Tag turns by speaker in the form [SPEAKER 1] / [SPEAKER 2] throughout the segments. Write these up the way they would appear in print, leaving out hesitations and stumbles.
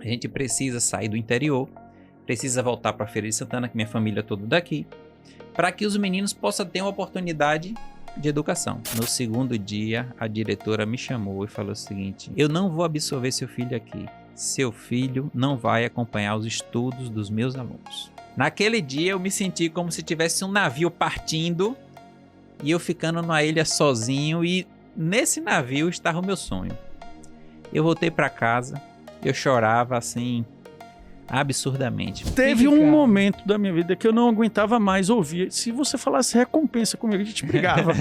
[SPEAKER 1] A gente precisa sair do interior, precisa voltar para Feira de Santana, que minha família é toda daqui, para que os meninos possam ter uma oportunidade de educação. No segundo dia, a diretora me chamou e falou o seguinte: eu não vou absorver seu filho aqui. Seu filho não vai acompanhar os estudos dos meus alunos. Naquele dia eu me senti como se tivesse um navio partindo e eu ficando numa ilha sozinho, e nesse navio estava o meu sonho. Eu voltei para casa, eu chorava assim absurdamente.
[SPEAKER 2] Teve um momento da minha vida que eu não aguentava mais ouvir. Se você falasse recompensa comigo, a gente brigava.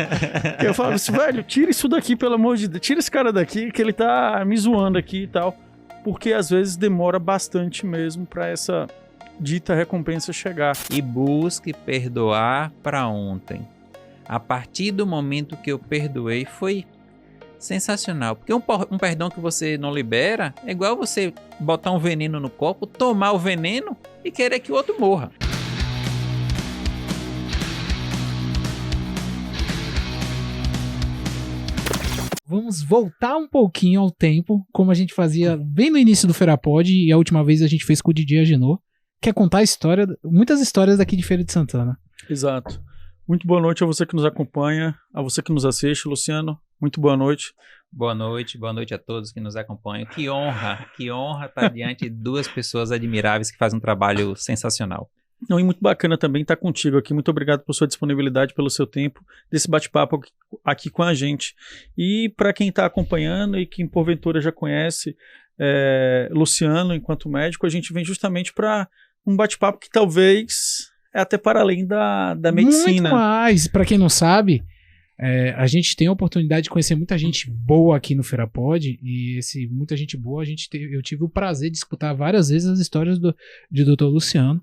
[SPEAKER 2] Eu falava assim, velho, tira isso daqui, pelo amor de Deus. Tira esse cara daqui, que ele tá me zoando aqui e tal. Porque às vezes demora bastante mesmo pra essa dita recompensa chegar.
[SPEAKER 1] E busque perdoar para ontem. A partir do momento que eu perdoei, foi sensacional. Porque um perdão que você não libera é igual você botar um veneno no copo, tomar o veneno e querer que o outro morra.
[SPEAKER 3] Vamos voltar um pouquinho ao tempo, como a gente fazia bem no início do Ferapod, e a última vez a gente fez com o Didi Agenor, que é contar a história, muitas histórias daqui de Feira de Santana.
[SPEAKER 2] Exato. Muito boa noite a você que nos acompanha, a você que nos assiste, Luciano. Muito boa noite.
[SPEAKER 1] Boa noite a todos que nos acompanham. Que honra estar diante de duas pessoas admiráveis que fazem um trabalho sensacional.
[SPEAKER 2] Não, e muito bacana também estar contigo aqui. Muito obrigado por sua disponibilidade, pelo seu tempo, desse bate-papo aqui com a gente. E para quem está acompanhando e que porventura já conhece Luciano enquanto médico, a gente vem justamente para um bate-papo que talvez é até para além da medicina.
[SPEAKER 3] Muito mais. Para quem não sabe, a gente tem a oportunidade de conhecer muita gente boa aqui no Ferapod, e muita gente boa, eu tive o prazer de escutar várias vezes as histórias do Dr. Luciano.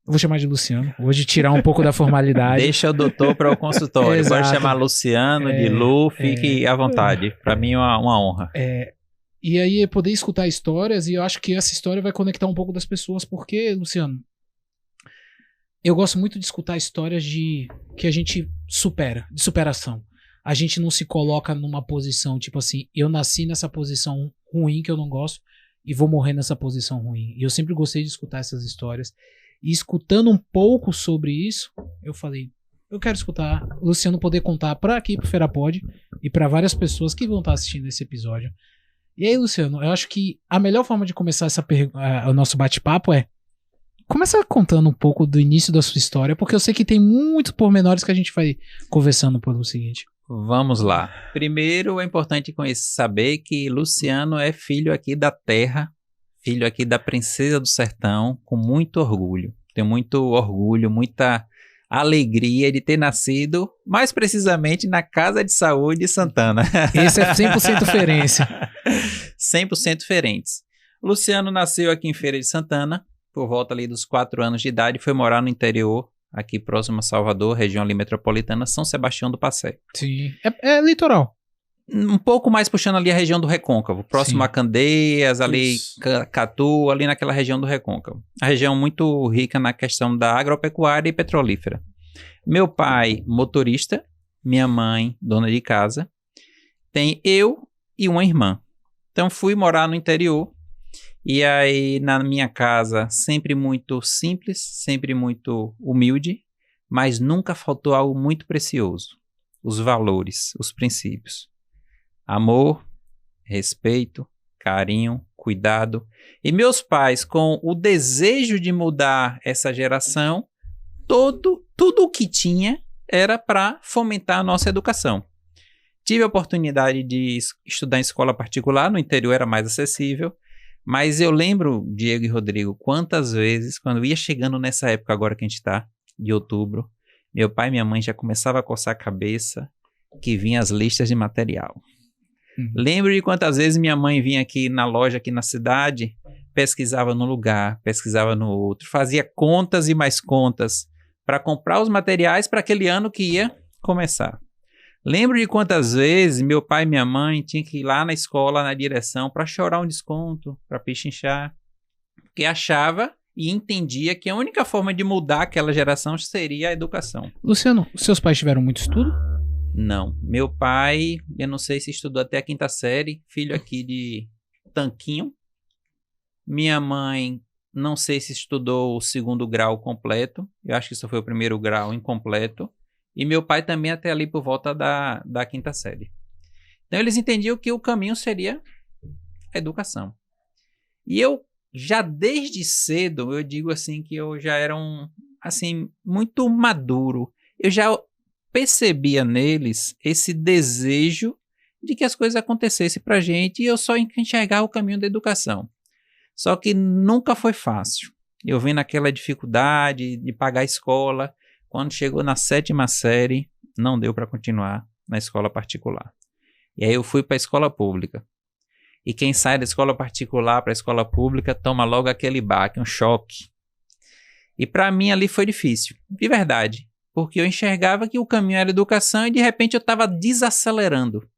[SPEAKER 3] Eu vou chamar de Luciano, hoje tirar um pouco da formalidade.
[SPEAKER 1] Deixa o doutor para o consultório. Pode chamar Luciano, de Lu, fique à vontade. Para mim é uma honra.
[SPEAKER 3] E aí poder escutar histórias, e eu acho que essa história vai conectar um pouco das pessoas, porque, Luciano, eu gosto muito de escutar histórias que a gente supera, de superação. A gente não se coloca numa posição, tipo assim, eu nasci nessa posição ruim que eu não gosto e vou morrer nessa posição ruim. E eu sempre gostei de escutar essas histórias. E escutando um pouco sobre isso, eu falei, eu quero escutar o Luciano poder contar para aqui, pro Ferapod, e para várias pessoas que vão estar assistindo esse episódio. E aí, Luciano, eu acho que a melhor forma de começar o nosso bate-papo começa contando um pouco do início da sua história, porque eu sei que tem muitos pormenores que a gente vai conversando pelo seguinte.
[SPEAKER 1] Vamos lá. Primeiro, é importante saber que Luciano é filho aqui da terra, filho aqui da Princesa do Sertão, com muito orgulho. Tenho muito orgulho, muita alegria de ter nascido, mais precisamente, na Casa de Saúde de Santana.
[SPEAKER 3] Esse é 100% ferência.
[SPEAKER 1] 100% ferentes. Luciano nasceu aqui em Feira de Santana, por volta ali dos 4 anos de idade, foi morar no interior, aqui próximo a Salvador, região ali metropolitana, São Sebastião do Passé.
[SPEAKER 3] Sim, é litoral.
[SPEAKER 1] Um pouco mais puxando ali a região do Recôncavo, próximo Sim. a Candeias, ali Catu, ali naquela região do Recôncavo. A região muito rica na questão da agropecuária e petrolífera. Meu pai, motorista, minha mãe, dona de casa, tem eu e uma irmã. Então fui morar no interior, e aí na minha casa sempre muito simples, sempre muito humilde, mas nunca faltou algo muito precioso: os valores, os princípios. Amor, respeito, carinho, cuidado. E meus pais, com o desejo de mudar essa geração, tudo o que tinha era para fomentar a nossa educação. Tive a oportunidade de estudar em escola particular, no interior era mais acessível, mas eu lembro, Diego e Rodrigo, quantas vezes, quando ia chegando nessa época agora que a gente está, de outubro, meu pai e minha mãe já começavam a coçar a cabeça, que vinha as listas de material. Lembro de quantas vezes minha mãe vinha aqui na loja, aqui na cidade, pesquisava num lugar, pesquisava no outro, fazia contas e mais contas para comprar os materiais para aquele ano que ia começar. Lembro de quantas vezes meu pai e minha mãe tinham que ir lá na escola, na direção, para chorar um desconto, para pichinchar, porque achava e entendia que a única forma de mudar aquela geração seria a educação.
[SPEAKER 3] Luciano, seus pais tiveram muito estudo?
[SPEAKER 1] Não. Meu pai, eu não sei se estudou até a 5ª série, filho aqui de Tanquinho, Minha mãe, não sei se estudou o 2º grau completo. Eu acho que isso foi o 1º grau incompleto. E meu pai também até ali por volta da 5ª série. Então eles entendiam que o caminho seria a educação. E eu já desde cedo, eu digo assim que eu já era muito maduro. Eu já percebia neles esse desejo de que as coisas acontecessem pra gente e eu só enxergava o caminho da educação. Só que nunca foi fácil. Eu vim naquela dificuldade de pagar a escola. Quando chegou na 7ª série, não deu para continuar na escola particular. E aí eu fui para a escola pública. E quem sai da escola particular para a escola pública toma logo aquele baque, um choque. E para mim ali foi difícil, de verdade. Porque eu enxergava que o caminho era educação e de repente eu estava desacelerando.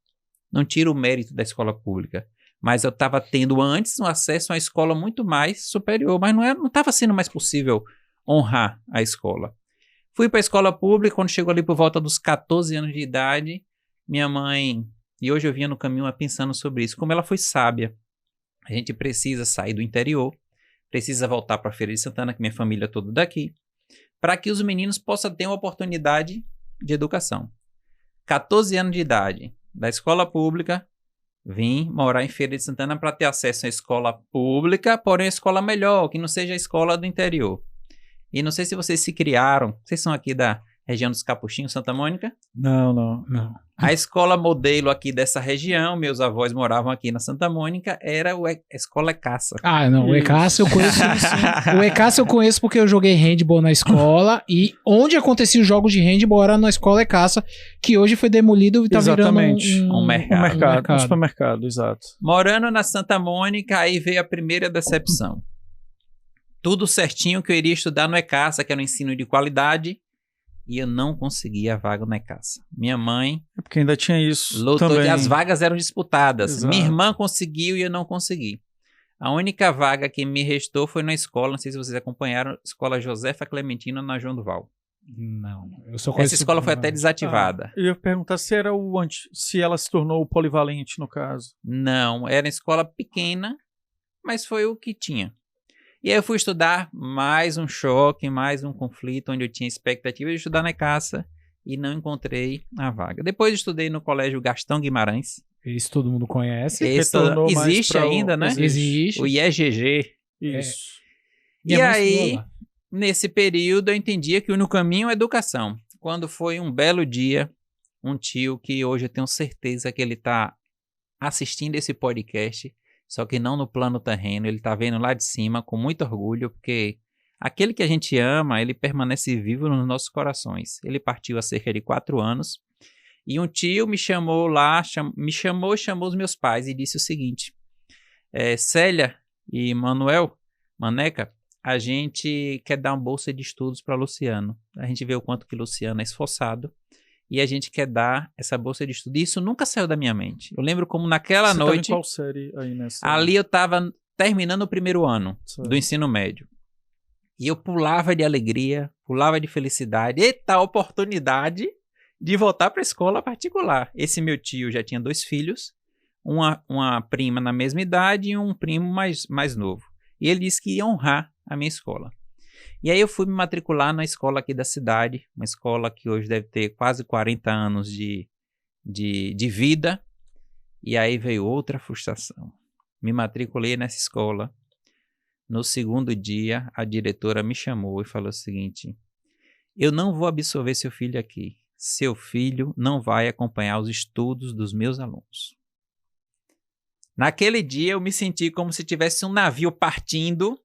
[SPEAKER 1] Não tiro o mérito da escola pública. Mas eu estava tendo antes um acesso a uma escola muito mais superior. Mas não estava sendo mais possível honrar a escola. Fui para a escola pública, quando chegou ali por volta dos 14 anos de idade, minha mãe, e hoje eu vinha no caminho pensando sobre isso, como ela foi sábia. A gente precisa sair do interior, precisa voltar para a Feira de Santana, que minha família é toda daqui, para que os meninos possam ter uma oportunidade de educação. 14 anos de idade, da escola pública, vim morar em Feira de Santana para ter acesso à escola pública, porém a escola melhor, que não seja a escola do interior. E não sei se vocês se criaram, vocês são aqui da região dos Capuchinhos, Santa Mônica?
[SPEAKER 2] Não.
[SPEAKER 1] A escola modelo aqui dessa região, meus avós moravam aqui na Santa Mônica, era a escola ECASA.
[SPEAKER 3] Ah, não, o ECASA eu conheço. O ECASA eu conheço porque eu joguei handball na escola e onde acontecia os jogos de handball era na escola ECASA, que hoje foi demolido e tá virando
[SPEAKER 1] um mercado.
[SPEAKER 2] Um supermercado, exato.
[SPEAKER 1] Morando na Santa Mônica, aí veio a primeira decepção. Tudo certinho que eu iria estudar no ECASA, que era um ensino de qualidade, e eu não conseguia a vaga no ECASA. Minha mãe...
[SPEAKER 2] É porque ainda tinha isso
[SPEAKER 1] lutou
[SPEAKER 2] também.
[SPEAKER 1] E as vagas eram disputadas.
[SPEAKER 2] Exato.
[SPEAKER 1] Minha irmã conseguiu e eu não consegui. A única vaga que me restou foi na escola, não sei se vocês acompanharam, Escola Josefa Clementina na João Duval.
[SPEAKER 3] Não, eu só conheço...
[SPEAKER 1] Essa escola foi até desativada.
[SPEAKER 2] Eu ia perguntar se era se ela se tornou polivalente, no caso.
[SPEAKER 1] Não, era uma escola pequena, mas foi o que tinha. E aí eu fui estudar, mais um choque, mais um conflito, onde eu tinha expectativa de estudar na ECASA e não encontrei a vaga. Depois estudei no Colégio Gastão Guimarães.
[SPEAKER 3] Isso todo mundo conhece.
[SPEAKER 1] Existe ainda, né?
[SPEAKER 3] Existe.
[SPEAKER 1] O IEGG.
[SPEAKER 2] Isso.
[SPEAKER 1] E aí, nesse período, eu entendia que o único caminho é educação. Quando foi um belo dia, um tio que hoje eu tenho certeza que ele está assistindo esse podcast, só que não no plano terreno, ele tá vendo lá de cima com muito orgulho, porque aquele que a gente ama, ele permanece vivo nos nossos corações. Ele partiu há cerca de 4 anos, e um tio me chamou lá, chamou os meus pais e disse o seguinte, Célia e Maneca, a gente quer dar uma bolsa de estudos para Luciano. A gente vê o quanto que Luciano é esforçado, e a gente quer dar essa bolsa de estudo. Isso nunca saiu da minha mente. Eu lembro como naquela noite...
[SPEAKER 2] Você estava em qual série aí nessa?
[SPEAKER 1] Ali eu estava terminando o 1º ano do ensino médio. E eu pulava de alegria, pulava de felicidade. Eita, oportunidade de voltar para a escola particular. Esse meu tio já tinha 2 filhos, uma prima na mesma idade e um primo mais novo. E ele disse que ia honrar a minha escola. E aí eu fui me matricular na escola aqui da cidade, uma escola que hoje deve ter quase 40 anos de vida. E aí veio outra frustração. Me matriculei nessa escola. No 2º dia, a diretora me chamou e falou o seguinte, eu não vou absorver seu filho aqui. Seu filho não vai acompanhar os estudos dos meus alunos. Naquele dia eu me senti como se tivesse um navio partindo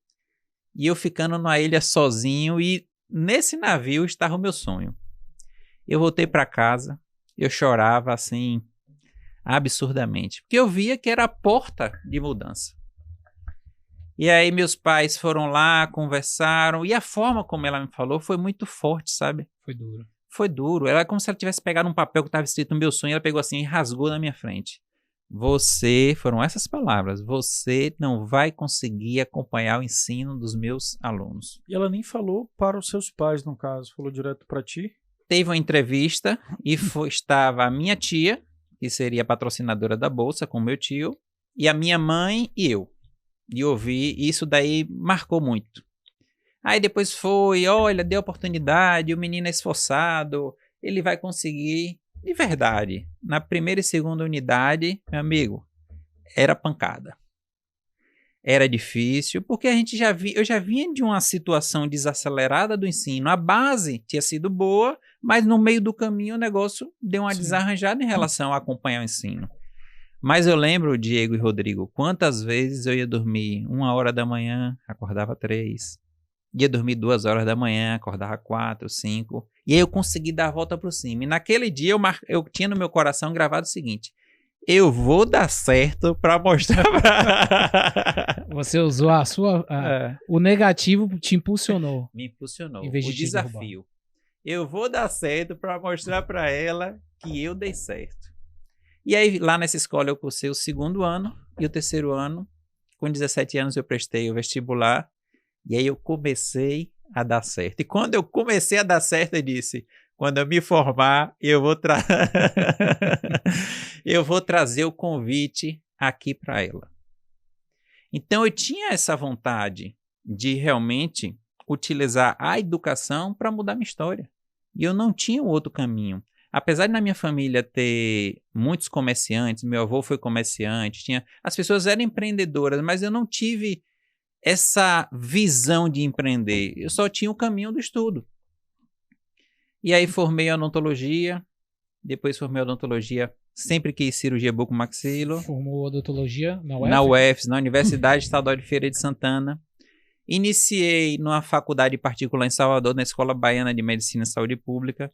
[SPEAKER 1] e eu ficando numa ilha sozinho, e nesse navio estava o meu sonho. Eu voltei para casa, eu chorava assim, absurdamente, porque eu via que era a porta de mudança. E aí meus pais foram lá, conversaram, e a forma como ela me falou foi muito forte, sabe?
[SPEAKER 3] Foi duro.
[SPEAKER 1] Foi duro, era como se ela tivesse pegado um papel que estava escrito no meu sonho, ela pegou assim e rasgou na minha frente. Foram essas palavras, você não vai conseguir acompanhar o ensino dos meus alunos.
[SPEAKER 2] E ela nem falou para os seus pais, no caso, falou direto para ti?
[SPEAKER 1] Teve uma entrevista e estava a minha tia, que seria a patrocinadora da bolsa, com meu tio, e a minha mãe e eu. de ouvir, e isso daí marcou muito. Aí depois foi, olha, deu oportunidade, o menino é esforçado, ele vai conseguir. De verdade, na primeira e segunda unidade, meu amigo, era pancada. Era difícil, porque eu já vinha de uma situação desacelerada do ensino. A base tinha sido boa, mas no meio do caminho o negócio deu uma desarranjada em relação a acompanhar o ensino. Mas eu lembro, Diego e Rodrigo, quantas vezes eu ia dormir 1h da manhã, acordava 3. Ia dormir 2h da manhã, acordava 4, 5. E aí eu consegui dar a volta por cima. E naquele dia eu tinha no meu coração gravado o seguinte: eu vou dar certo pra mostrar pra...
[SPEAKER 3] Você usou a sua... O negativo te impulsionou.
[SPEAKER 1] Me impulsionou.
[SPEAKER 3] Em vez de
[SPEAKER 1] o desafio. Eu vou dar certo pra mostrar pra ela que eu dei certo. E aí lá nessa escola eu cursei o 2º ano e o 3º ano. Com 17 anos eu prestei o vestibular. E aí eu comecei a dar certo. E quando eu comecei a dar certo, eu disse: quando eu me formar, eu vou trazer o convite aqui para ela. Então eu tinha essa vontade de realmente utilizar a educação para mudar minha história. E eu não tinha outro caminho. Apesar de na minha família ter muitos comerciantes, meu avô foi comerciante, as pessoas eram empreendedoras, mas eu não tive essa visão de empreender. Eu só tinha o caminho do estudo. E aí formei odontologia, depois formei odontologia, sempre quis cirurgia bucomaxilo.
[SPEAKER 3] Formou odontologia na UF?
[SPEAKER 1] Na UFS, na Universidade Estadual de Feira de Santana. Iniciei numa faculdade particular em Salvador, na Escola Baiana de Medicina e Saúde Pública.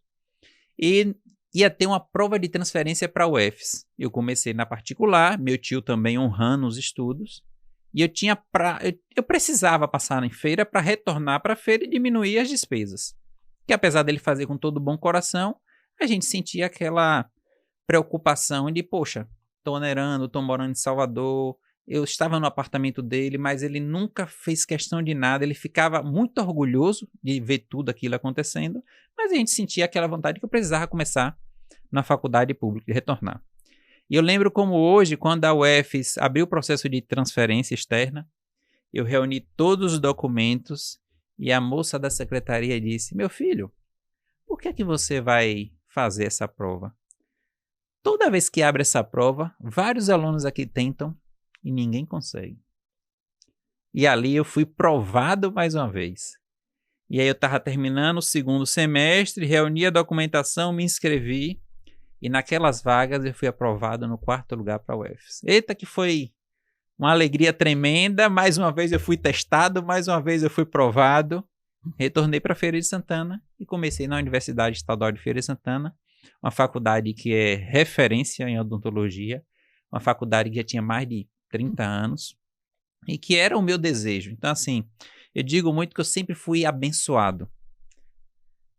[SPEAKER 1] E ia ter uma prova de transferência para a UFS. Eu comecei na particular, meu tio também honrando os estudos. E eu precisava passar em feira para retornar para a feira e diminuir as despesas. Que apesar dele fazer com todo bom coração, a gente sentia aquela preocupação de, poxa, estou onerando, estou morando em Salvador, eu estava no apartamento dele, mas ele nunca fez questão de nada, ele ficava muito orgulhoso de ver tudo aquilo acontecendo, mas a gente sentia aquela vontade que eu precisava começar na faculdade pública, de retornar. E eu lembro como hoje, quando a UFS abriu o processo de transferência externa, eu reuni todos os documentos e a moça da secretaria disse: meu filho, por que é que você vai fazer essa prova? Toda vez que abre essa prova, vários alunos aqui tentam e ninguém consegue. E ali eu fui provado mais uma vez. E aí eu estava terminando o 2º semestre, reuni a documentação, me inscrevi. E naquelas vagas eu fui aprovado no 4º lugar para a UFS. Eita, que foi uma alegria tremenda. Mais uma vez eu fui testado, mais uma vez eu fui provado. Retornei para Feira de Santana e comecei na Universidade Estadual de Feira de Santana, uma faculdade que é referência em odontologia, uma faculdade que já tinha mais de 30 anos e que era o meu desejo. Então, assim, eu digo muito que eu sempre fui abençoado.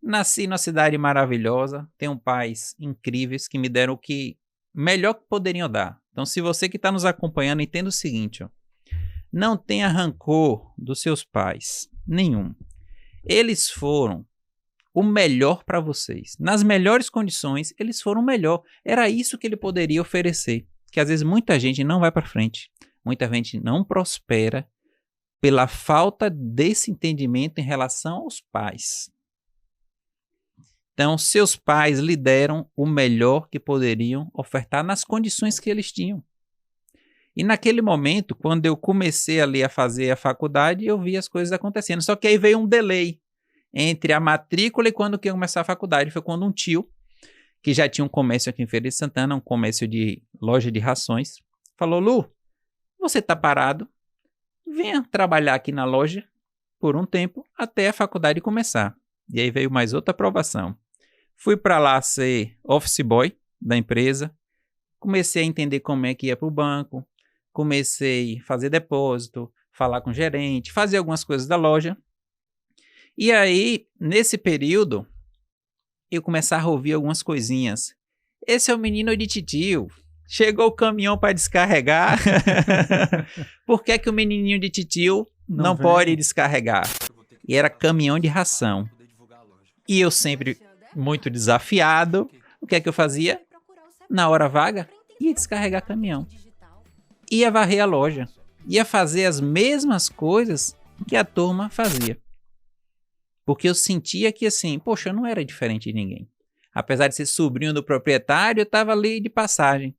[SPEAKER 1] Nasci numa cidade maravilhosa, tenho pais incríveis que me deram o que melhor que poderiam dar. Então, se você que está nos acompanhando, entenda o seguinte: não tenha rancor dos seus pais, nenhum. Eles foram o melhor para vocês. Nas melhores condições, eles foram o melhor. Era isso que ele poderia oferecer. Que às vezes muita gente não vai para frente, muita gente não prospera pela falta desse entendimento em relação aos pais. Então, seus pais lhe deram o melhor que poderiam ofertar nas condições que eles tinham. E naquele momento, quando eu comecei ali a fazer a faculdade, eu vi as coisas acontecendo. Só que aí veio um delay entre a matrícula e quando que ia começar a faculdade. Foi quando um tio, que já tinha um comércio aqui em Feira de Santana, um comércio de loja de rações, falou: Lu, você está parado, venha trabalhar aqui na loja por um tempo até a faculdade começar. E aí veio mais outra aprovação. Fui para lá ser office boy da empresa, comecei a entender como é que ia para o banco, comecei a fazer depósito, falar com o gerente, fazer algumas coisas da loja. E aí, nesse período, eu começava a ouvir algumas coisinhas. Esse é o menino de titio. Chegou o caminhão para descarregar. Por que que o menininho de titio não pode descarregar? E era caminhão de ração. E eu sempre muito desafiado, o que é que eu fazia? Na hora vaga, ia descarregar caminhão. Ia varrer a loja. ia fazer as mesmas coisas que a turma fazia. Porque eu sentia que assim, poxa, eu não era diferente de ninguém. Apesar de ser sobrinho do proprietário, eu estava ali de passagem.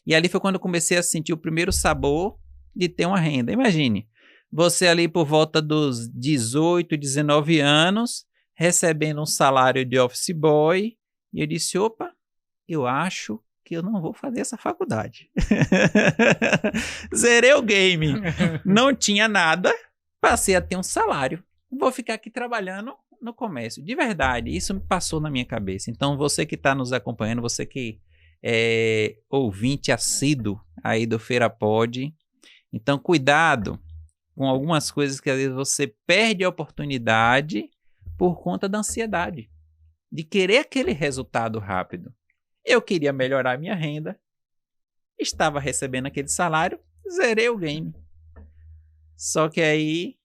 [SPEAKER 1] E ali foi quando eu comecei a sentir o primeiro sabor de ter uma renda. Imagine, você ali por volta dos 18, 19 anos, recebendo um salário de office boy, e eu disse, opa, eu acho que eu não vou fazer essa faculdade. Zerei o game. Não tinha nada, passei a ter um salário. Vou ficar aqui trabalhando no comércio. De verdade, isso me passou na minha cabeça. Então, você que está nos acompanhando, você que é ouvinte assíduo aí do Feira Pod, então cuidado com algumas coisas que às vezes você perde a oportunidade por conta da ansiedade, de querer aquele resultado rápido. Eu queria melhorar minha renda, estava recebendo aquele salário, zerei o game. Só que aí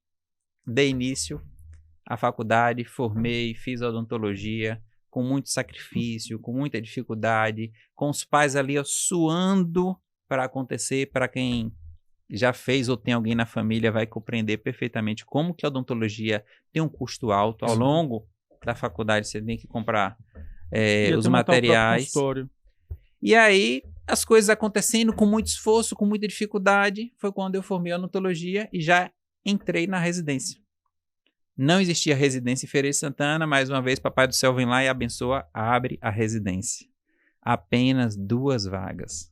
[SPEAKER 1] dei início à faculdade, formei, fiz odontologia com muito sacrifício, com muita dificuldade, com os pais ali suando para acontecer. Para quem já fez ou tem alguém na família vai compreender perfeitamente como que a odontologia tem um custo alto. Ao longo da faculdade você tem que comprar os materiais. E aí as coisas acontecendo com muito esforço, com muita dificuldade, foi quando eu formei a odontologia e já entrei na residência. Não existia residência em Feira de Santana, mais uma vez Papai do Céu vem lá e abençoa, abre a residência. Apenas 2 vagas.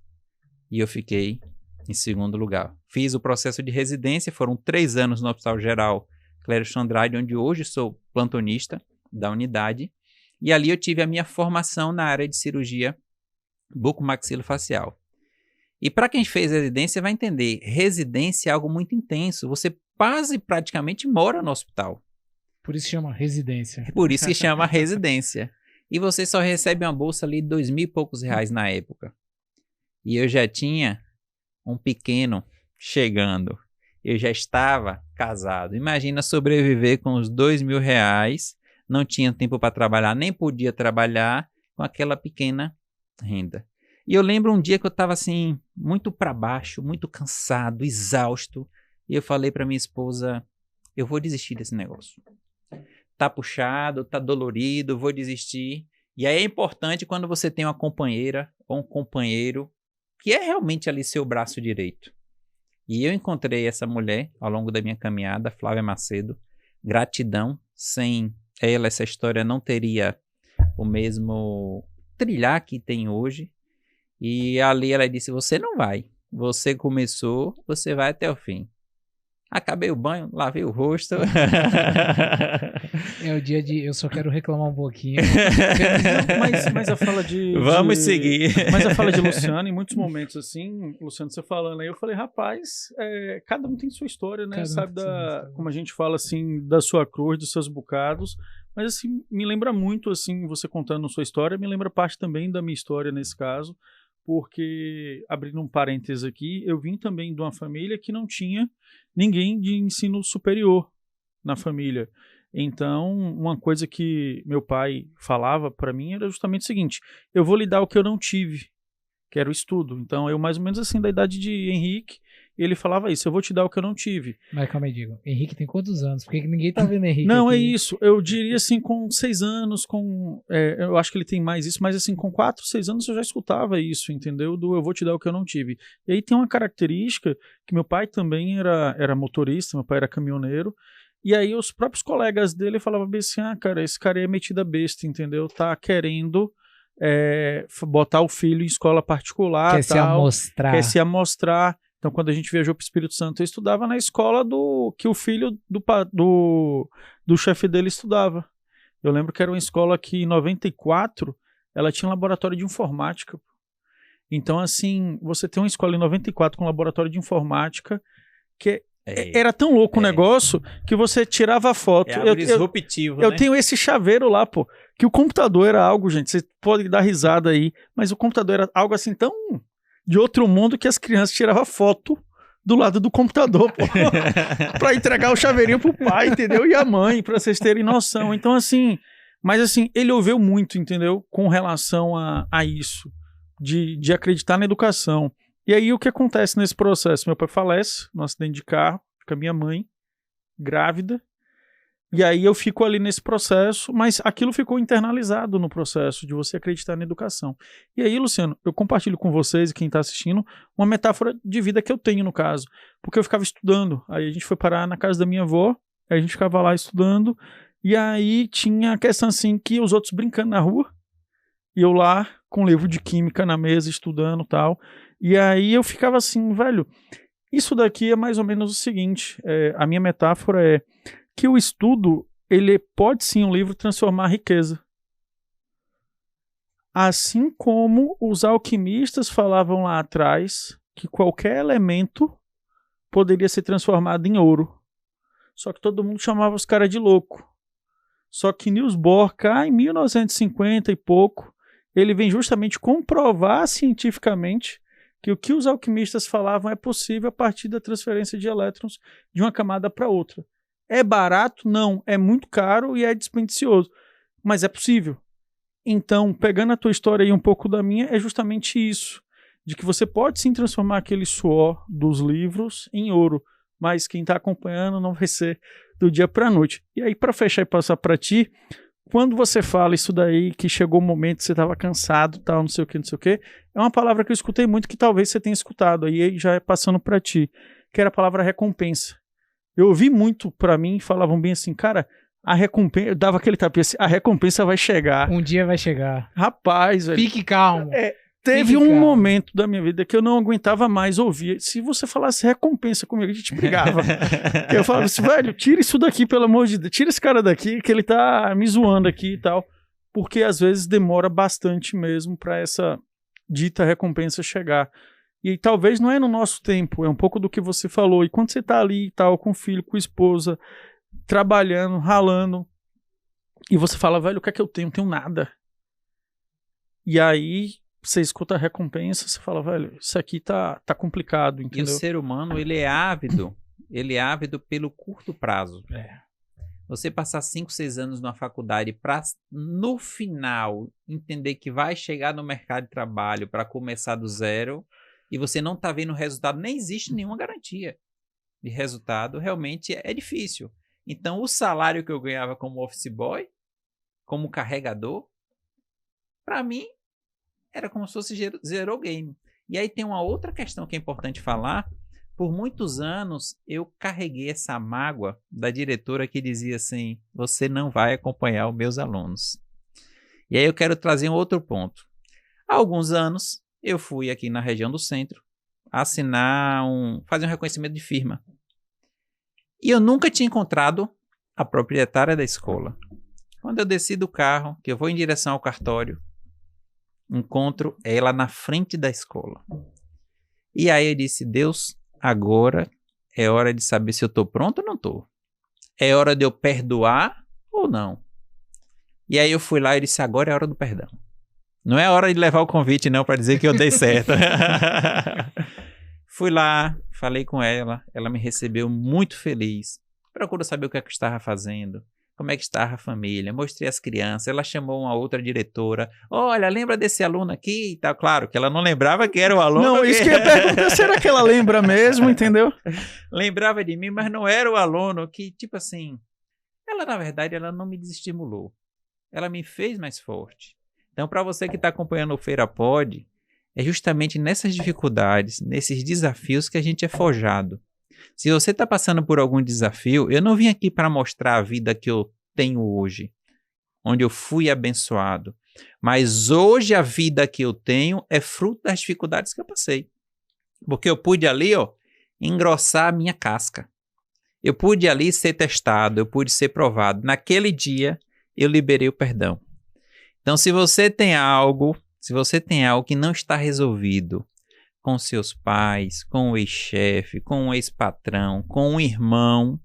[SPEAKER 1] E eu fiquei em segundo lugar. Fiz o processo de residência, foram 3 anos no Hospital Geral Clérison Andrade, onde hoje sou plantonista da unidade. E ali eu tive a minha formação na área de cirurgia bucomaxilofacial. E para quem fez residência vai entender, residência é algo muito intenso. Você quase praticamente mora no hospital.
[SPEAKER 3] Por isso chama residência.
[SPEAKER 1] Por isso que chama residência. E você só recebe uma bolsa ali de R$2.000 e poucos na época. E eu já tinha um pequeno chegando. Eu já estava casado. Imagina sobreviver com os R$2.000. Não tinha tempo para trabalhar, nem podia trabalhar com aquela pequena renda. E eu lembro um dia que eu estava assim, muito para baixo, muito cansado, exausto. E eu falei para minha esposa, eu vou desistir desse negócio. Tá puxado, tá dolorido, vou desistir. E aí é importante quando você tem uma companheira ou um companheiro que é realmente ali seu braço direito. E eu encontrei essa mulher ao longo da minha caminhada, Flávia Macedo. Gratidão, sem ela essa história não teria o mesmo trilhar que tem hoje. E ali ela disse, você não vai. Você começou, você vai até o fim. Acabei o banho, lavei o rosto.
[SPEAKER 3] É o dia de... Eu só quero reclamar um pouquinho.
[SPEAKER 2] Mas a fala de...
[SPEAKER 1] Vamos seguir.
[SPEAKER 2] Mas a fala de Luciano, em muitos momentos assim, Luciano, você falando aí, eu falei, rapaz, cada um tem sua história, né? Sabe, como a gente fala assim, da sua cruz, dos seus bocados. Mas assim, me lembra muito, assim, você contando sua história, me lembra parte também da minha história nesse caso. Porque, abrindo um parênteses aqui, eu vim também de uma família que não tinha ninguém de ensino superior na família. Então, uma coisa que meu pai falava para mim era justamente o seguinte, eu vou lhe dar o que eu não tive, que era o estudo. Então, eu mais ou menos assim, da idade de Henrique, ele falava isso, eu vou te dar o que eu não tive.
[SPEAKER 3] Mas calma aí, Diego. Henrique tem quantos anos? Porque ninguém tá vendo Henrique.
[SPEAKER 2] Não,
[SPEAKER 3] aqui.
[SPEAKER 2] é isso. Eu diria assim, com 6 anos, eu acho que ele tem mais isso, mas assim, com 4, 6 anos eu já escutava isso, entendeu? Do eu vou te dar o que eu não tive. E aí tem uma característica que meu pai também era motorista, meu pai era caminhoneiro, e aí os próprios colegas dele falavam bem assim, cara, esse cara é metida besta, entendeu? Tá querendo botar o filho em escola particular,
[SPEAKER 3] quer se amostrar. Então, quando a gente viajou para o Espírito Santo, eu estudava na escola que o filho do chefe dele estudava. Eu lembro que era uma escola que, em 94, ela tinha um laboratório de informática. Então, assim, você tem uma escola em 94 com um laboratório de informática que era tão louco o negócio que você tirava a foto.
[SPEAKER 1] É algo disruptivo,
[SPEAKER 2] eu tenho esse chaveiro lá, pô, que o computador era algo, gente, você pode dar risada aí, mas o computador era algo assim tão... de outro mundo que as crianças tiravam foto do lado do computador, pô, pra entregar o chaveirinho pro pai, entendeu? E a mãe, pra vocês terem noção. Então, assim, mas assim, ele ouviu muito, entendeu? Com relação a isso, de acreditar na educação. E aí o que acontece nesse processo? Meu pai falece num acidente de carro, fica minha mãe grávida, e aí eu fico ali nesse processo, mas aquilo ficou internalizado no processo de você acreditar na educação. E aí, Luciano, eu compartilho com vocês e quem está assistindo uma metáfora de vida que eu tenho no caso, porque eu ficava estudando, aí a gente foi parar na casa da minha avó, aí a gente ficava lá estudando, e aí tinha a questão assim que os outros brincando na rua, e eu lá com um livro de química na mesa estudando e tal, e aí eu ficava assim, velho, isso daqui é mais ou menos o seguinte, a minha metáfora é que o estudo, ele pode sim um livro transformar a riqueza. Assim como os alquimistas falavam lá atrás que qualquer elemento poderia ser transformado em ouro. Só que todo mundo chamava os caras de louco. Só que Niels Bohr, cá em 1950 e pouco, ele vem justamente comprovar cientificamente que o que os alquimistas falavam é possível a partir da transferência de elétrons de uma camada para outra. É barato? Não. É muito caro e é dispendicioso. Mas é possível. Então, pegando a tua história e um pouco da minha, é justamente isso. De que você pode sim transformar aquele suor dos livros em ouro. Mas quem está acompanhando não vai ser do dia para a noite. E aí, para fechar e passar para ti, quando você fala isso daí, que chegou o momento que você estava cansado, tal, não sei o que, é uma palavra que eu escutei muito que talvez você tenha escutado. Aí já é passando para ti. Que era a palavra recompensa. Eu ouvi muito pra mim, falavam bem assim, cara, a recompensa, eu dava aquele tapinha assim, a recompensa vai chegar.
[SPEAKER 3] Um dia vai chegar.
[SPEAKER 2] Rapaz, velho.
[SPEAKER 3] Fique calmo.
[SPEAKER 2] Teve um momento da minha vida que eu não aguentava mais ouvir. Se você falasse recompensa comigo, a gente brigava. Eu falava assim, velho, tira isso daqui, pelo amor de Deus. Tira esse cara daqui, que ele tá me zoando aqui e tal. Porque às vezes demora bastante mesmo pra essa dita recompensa chegar. E talvez não é no nosso tempo, é um pouco do que você falou. E quando você tá ali e tal, com o filho, com a esposa, trabalhando, ralando, e você fala, velho, o que é que eu tenho? Não tenho nada. E aí você escuta a recompensa, você fala, velho, isso aqui tá complicado, entendeu?
[SPEAKER 1] E o ser humano, ele é ávido pelo curto prazo. Você passar 5, 6 anos numa faculdade para, no final, entender que vai chegar no mercado de trabalho para começar do zero, e você não está vendo o resultado, nem existe nenhuma garantia de resultado, realmente é difícil. Então, o salário que eu ganhava como office boy, como carregador, para mim, era como se fosse zero game. E aí tem uma outra questão que é importante falar. Por muitos anos, eu carreguei essa mágoa da diretora que dizia assim, você não vai acompanhar os meus alunos. E aí eu quero trazer um outro ponto. Há alguns anos, eu fui aqui na região do centro fazer um reconhecimento de firma. E eu nunca tinha encontrado a proprietária da escola. Quando eu desci do carro, que eu vou em direção ao cartório, encontro ela na frente da escola. E aí eu disse, Deus, agora é hora de saber se eu estou pronto ou não estou. É hora de eu perdoar ou não. E aí eu fui lá e disse, agora é a hora do perdão. Não é hora de levar o convite, não, para dizer que eu dei certo. Fui lá, falei com ela, ela me recebeu muito feliz. Procura saber o que é que eu estava fazendo, como é que estava a família, mostrei as crianças, ela chamou uma outra diretora. Olha, lembra desse aluno aqui e tal? Claro que ela não lembrava que era o aluno.
[SPEAKER 2] Não, isso que eu ia perguntar, será que ela lembra mesmo, entendeu?
[SPEAKER 1] Lembrava de mim, mas não era o aluno que, tipo assim, ela na verdade, ela não me desestimulou. Ela me fez mais forte. Então, para você que está acompanhando o Feira Pod, é justamente nessas dificuldades, nesses desafios que a gente é forjado. Se você está passando por algum desafio, eu não vim aqui para mostrar a vida que eu tenho hoje, onde eu fui abençoado. Mas hoje a vida que eu tenho é fruto das dificuldades que eu passei. Porque eu pude ali, engrossar a minha casca. Eu pude ali ser testado, eu pude ser provado. Naquele dia, eu liberei o perdão. Então, se você tem algo que não está resolvido com seus pais, com o ex-chefe, com o ex-patrão, com um irmão,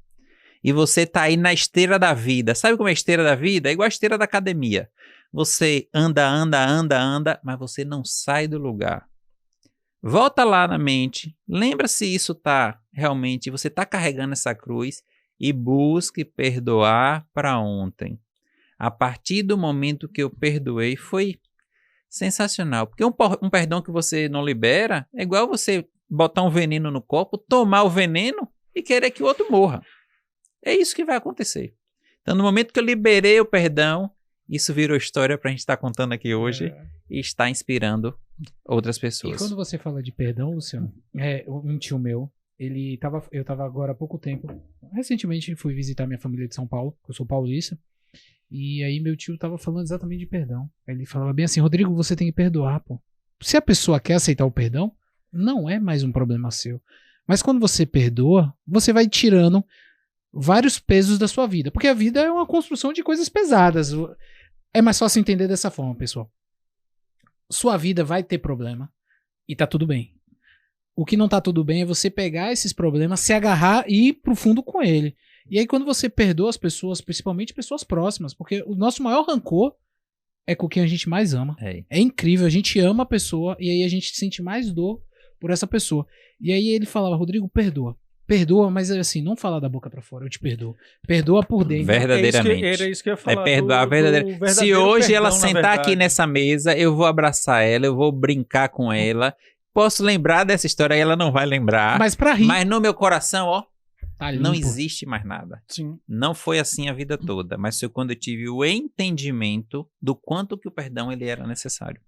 [SPEAKER 1] e você está aí na esteira da vida. Sabe como é a esteira da vida? É igual a esteira da academia. Você anda, mas você não sai do lugar. Volta lá na mente, lembra se isso está realmente, você está carregando essa cruz e busque perdoar para ontem. A partir do momento que eu perdoei, foi sensacional. Porque um perdão que você não libera é igual você botar um veneno no copo, tomar o veneno e querer que o outro morra. É isso que vai acontecer. Então, no momento que eu liberei o perdão, isso virou história pra gente estar contando aqui hoje e está inspirando outras pessoas.
[SPEAKER 3] E quando você fala de perdão, Luciano, um tio meu, eu tava agora há pouco tempo, recentemente fui visitar minha família de São Paulo, eu sou paulista, e aí meu tio tava falando exatamente de perdão. Ele falava bem assim, Rodrigo, você tem que perdoar, pô. Se a pessoa quer aceitar o perdão, não é mais um problema seu. Mas quando você perdoa, você vai tirando vários pesos da sua vida. Porque a vida é uma construção de coisas pesadas. É mais fácil entender dessa forma, pessoal. Sua vida vai ter problema e tá tudo bem. O que não tá tudo bem é você pegar esses problemas, se agarrar e ir pro fundo com ele. E aí quando você perdoa as pessoas, principalmente pessoas próximas, porque o nosso maior rancor é com quem a gente mais ama. É incrível, a gente ama a pessoa e aí a gente sente mais dor por essa pessoa. E aí ele falava, Rodrigo, perdoa. Perdoa, mas assim, não falar da boca pra fora, eu te perdoo. Perdoa por dentro.
[SPEAKER 1] Verdadeiramente.
[SPEAKER 2] Era isso que eu ia falar.
[SPEAKER 1] É perdoar verdadeiramente. Se hoje perdão, ela sentar aqui nessa mesa, eu vou abraçar ela, eu vou brincar com ela. Posso lembrar dessa história e ela não vai lembrar.
[SPEAKER 3] Mas pra rir.
[SPEAKER 1] Mas no meu coração, ó,
[SPEAKER 3] tá
[SPEAKER 1] não existe mais nada.
[SPEAKER 2] Sim.
[SPEAKER 1] Não foi assim a vida toda, mas foi quando eu tive o entendimento do quanto que o perdão ele era necessário.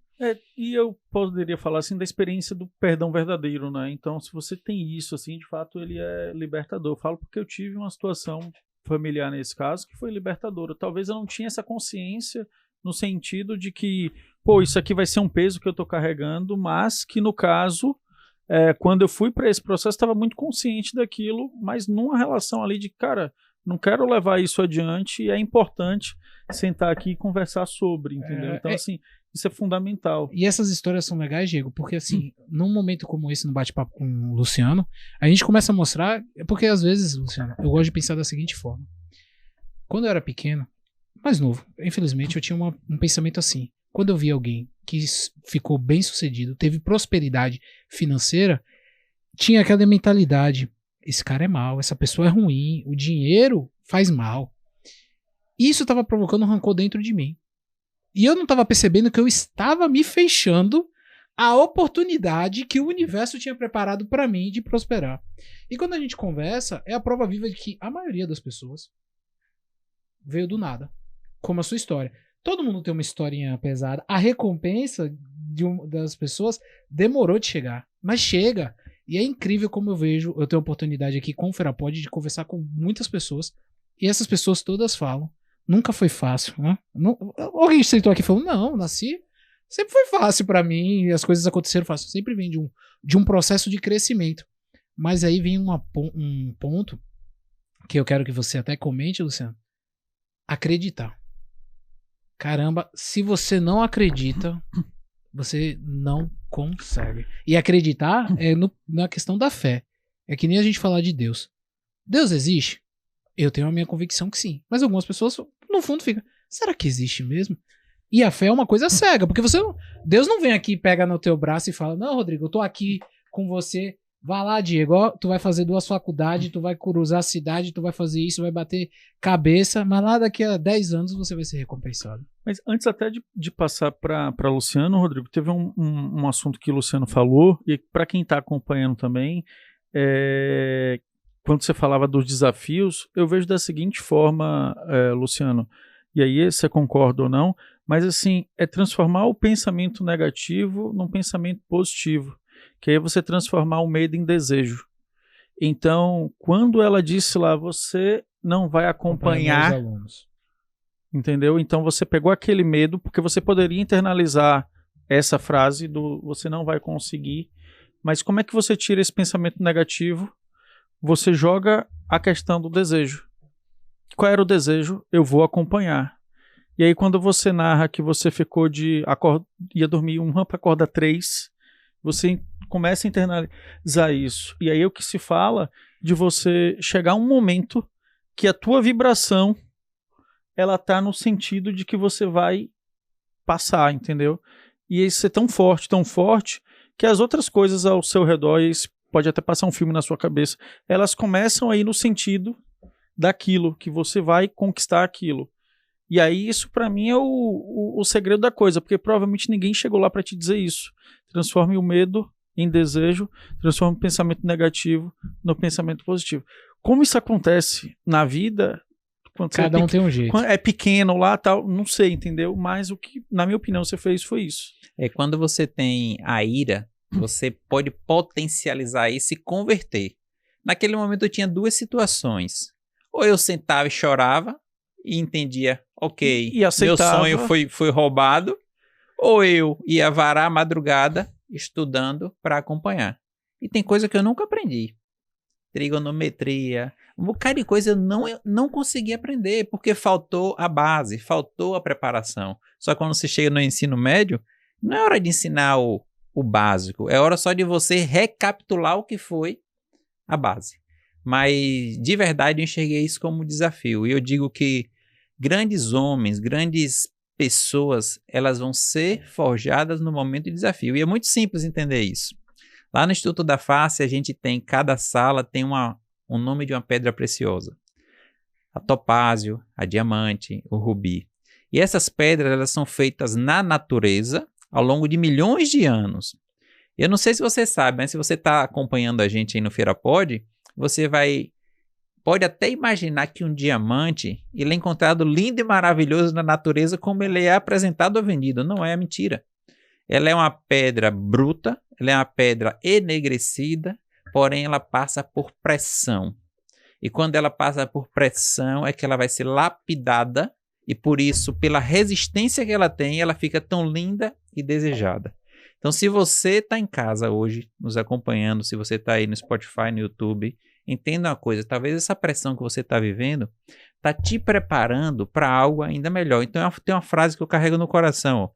[SPEAKER 2] E eu poderia falar assim da experiência do perdão verdadeiro, né? Então, se você tem isso, assim, de fato, ele é libertador. Eu falo porque eu tive uma situação familiar nesse caso que foi libertadora. Talvez eu não tinha essa consciência no sentido de que, pô, isso aqui vai ser um peso que eu tô carregando, mas que no caso, quando eu fui para esse processo, estava muito consciente daquilo, mas numa relação ali de, cara, não quero levar isso adiante e é importante sentar aqui e conversar sobre, entendeu? Então, assim, isso é fundamental.
[SPEAKER 3] E essas histórias são legais, Diego, porque assim, num momento como esse, no bate-papo com o Luciano, a gente começa a mostrar, porque às vezes, Luciano, eu gosto de pensar da seguinte forma. Quando eu era pequeno, mais novo, infelizmente, eu tinha um pensamento assim. Quando eu via alguém que ficou bem sucedido, teve prosperidade financeira, tinha aquela mentalidade, esse cara é mau, essa pessoa é ruim, o dinheiro faz mal. Isso estava provocando um rancor dentro de mim. E eu não estava percebendo que eu estava me fechando a oportunidade que o universo tinha preparado para mim de prosperar. E quando a gente conversa, é a prova viva de que a maioria das pessoas veio do nada, como a sua história. Todo mundo tem uma historinha pesada. A recompensa das pessoas demorou de chegar, mas chega. E é incrível como eu tenho a oportunidade aqui com o Ferapod de conversar com muitas pessoas, e essas pessoas todas falam, nunca foi fácil, né? Alguém sentou aqui e falou, não, nasci, sempre foi fácil pra mim, as coisas aconteceram fácil. Sempre vem de um processo de crescimento. Mas aí vem um ponto que eu quero que você até comente, Luciano. Acreditar. Caramba, se você não acredita, você não consegue. E acreditar é na questão da fé. É que nem a gente falar de Deus. Deus existe? Eu tenho a minha convicção que sim. Mas algumas pessoas, no fundo, ficam, será que existe mesmo? E a fé é uma coisa cega, porque Deus não vem aqui, pega no teu braço e fala, não, Rodrigo, eu tô aqui com você, vai lá, Diego, ó, tu vai fazer 2 faculdades, tu vai cruzar a cidade, tu vai fazer isso, vai bater cabeça, mas lá daqui a 10 anos você vai ser recompensado.
[SPEAKER 2] Mas antes até de passar para Luciano, Rodrigo, teve um assunto que o Luciano falou, e para quem está acompanhando também, quando você falava dos desafios, eu vejo da seguinte forma, Luciano, e aí você concorda ou não, mas assim, é transformar o pensamento negativo num pensamento positivo, que aí você transformar o medo em desejo. Então, quando ela disse lá, você não vai acompanhar, entendeu? Então você pegou aquele medo, porque você poderia internalizar essa frase do você não vai conseguir, mas como é que você tira esse pensamento negativo? Você joga a questão do desejo. Qual era o desejo? Eu vou acompanhar. E aí quando você narra que você ficou ia dormir 1 para acordar 3, você começa a internalizar isso. E aí é o que se fala de você chegar a um momento que a tua vibração ela tá no sentido de que você vai passar, entendeu? E isso é tão forte, que as outras coisas ao seu redor, e pode até passar um filme na sua cabeça, elas começam a ir no sentido daquilo, que você vai conquistar aquilo. E aí isso para mim é o segredo da coisa, porque provavelmente ninguém chegou lá para te dizer isso. Transforme o medo em desejo, transforme o pensamento negativo no pensamento positivo. Como isso acontece na vida, quando
[SPEAKER 3] Cada um tem um jeito.
[SPEAKER 2] quando é pequeno lá, tal, não sei, entendeu? Mas o que, na minha opinião, você fez foi isso.
[SPEAKER 1] Quando você tem a ira, você pode potencializar isso e converter. Naquele momento eu tinha duas situações. Ou eu sentava e chorava e entendia, ok,
[SPEAKER 2] E aceitava.
[SPEAKER 1] meu sonho foi roubado, ou eu ia varar a madrugada estudando para acompanhar. E tem coisa que eu nunca aprendi. Trigonometria, um bocado de coisa eu não consegui aprender, porque faltou a base, faltou a preparação. Só que quando você chega no ensino médio, não é hora de ensinar o básico, é hora só de você recapitular o que foi a base. Mas, de verdade, eu enxerguei isso como um desafio. E eu digo que grandes homens, grandes pessoas, elas vão ser forjadas no momento de desafio. E é muito simples entender isso. Lá no Instituto da Face, a gente tem, cada sala tem um nome de uma pedra preciosa. A topázio, a diamante, o rubi. E essas pedras, elas são feitas na natureza ao longo de milhões de anos. Eu não sei se você sabe, mas se você está acompanhando a gente aí no FeiraPod, você pode até imaginar que um diamante, ele é encontrado lindo e maravilhoso na natureza como ele é apresentado ou vendido. Não é mentira. Ela é uma pedra bruta, ela é uma pedra enegrecida, porém ela passa por pressão. E quando ela passa por pressão é que ela vai ser lapidada e por isso, pela resistência que ela tem, ela fica tão linda e desejada. Então, se você está em casa hoje, nos acompanhando, se você está aí no Spotify, no YouTube, entenda uma coisa, talvez essa pressão que você está vivendo está te preparando para algo ainda melhor. Então, tem uma frase que eu carrego no coração, ó.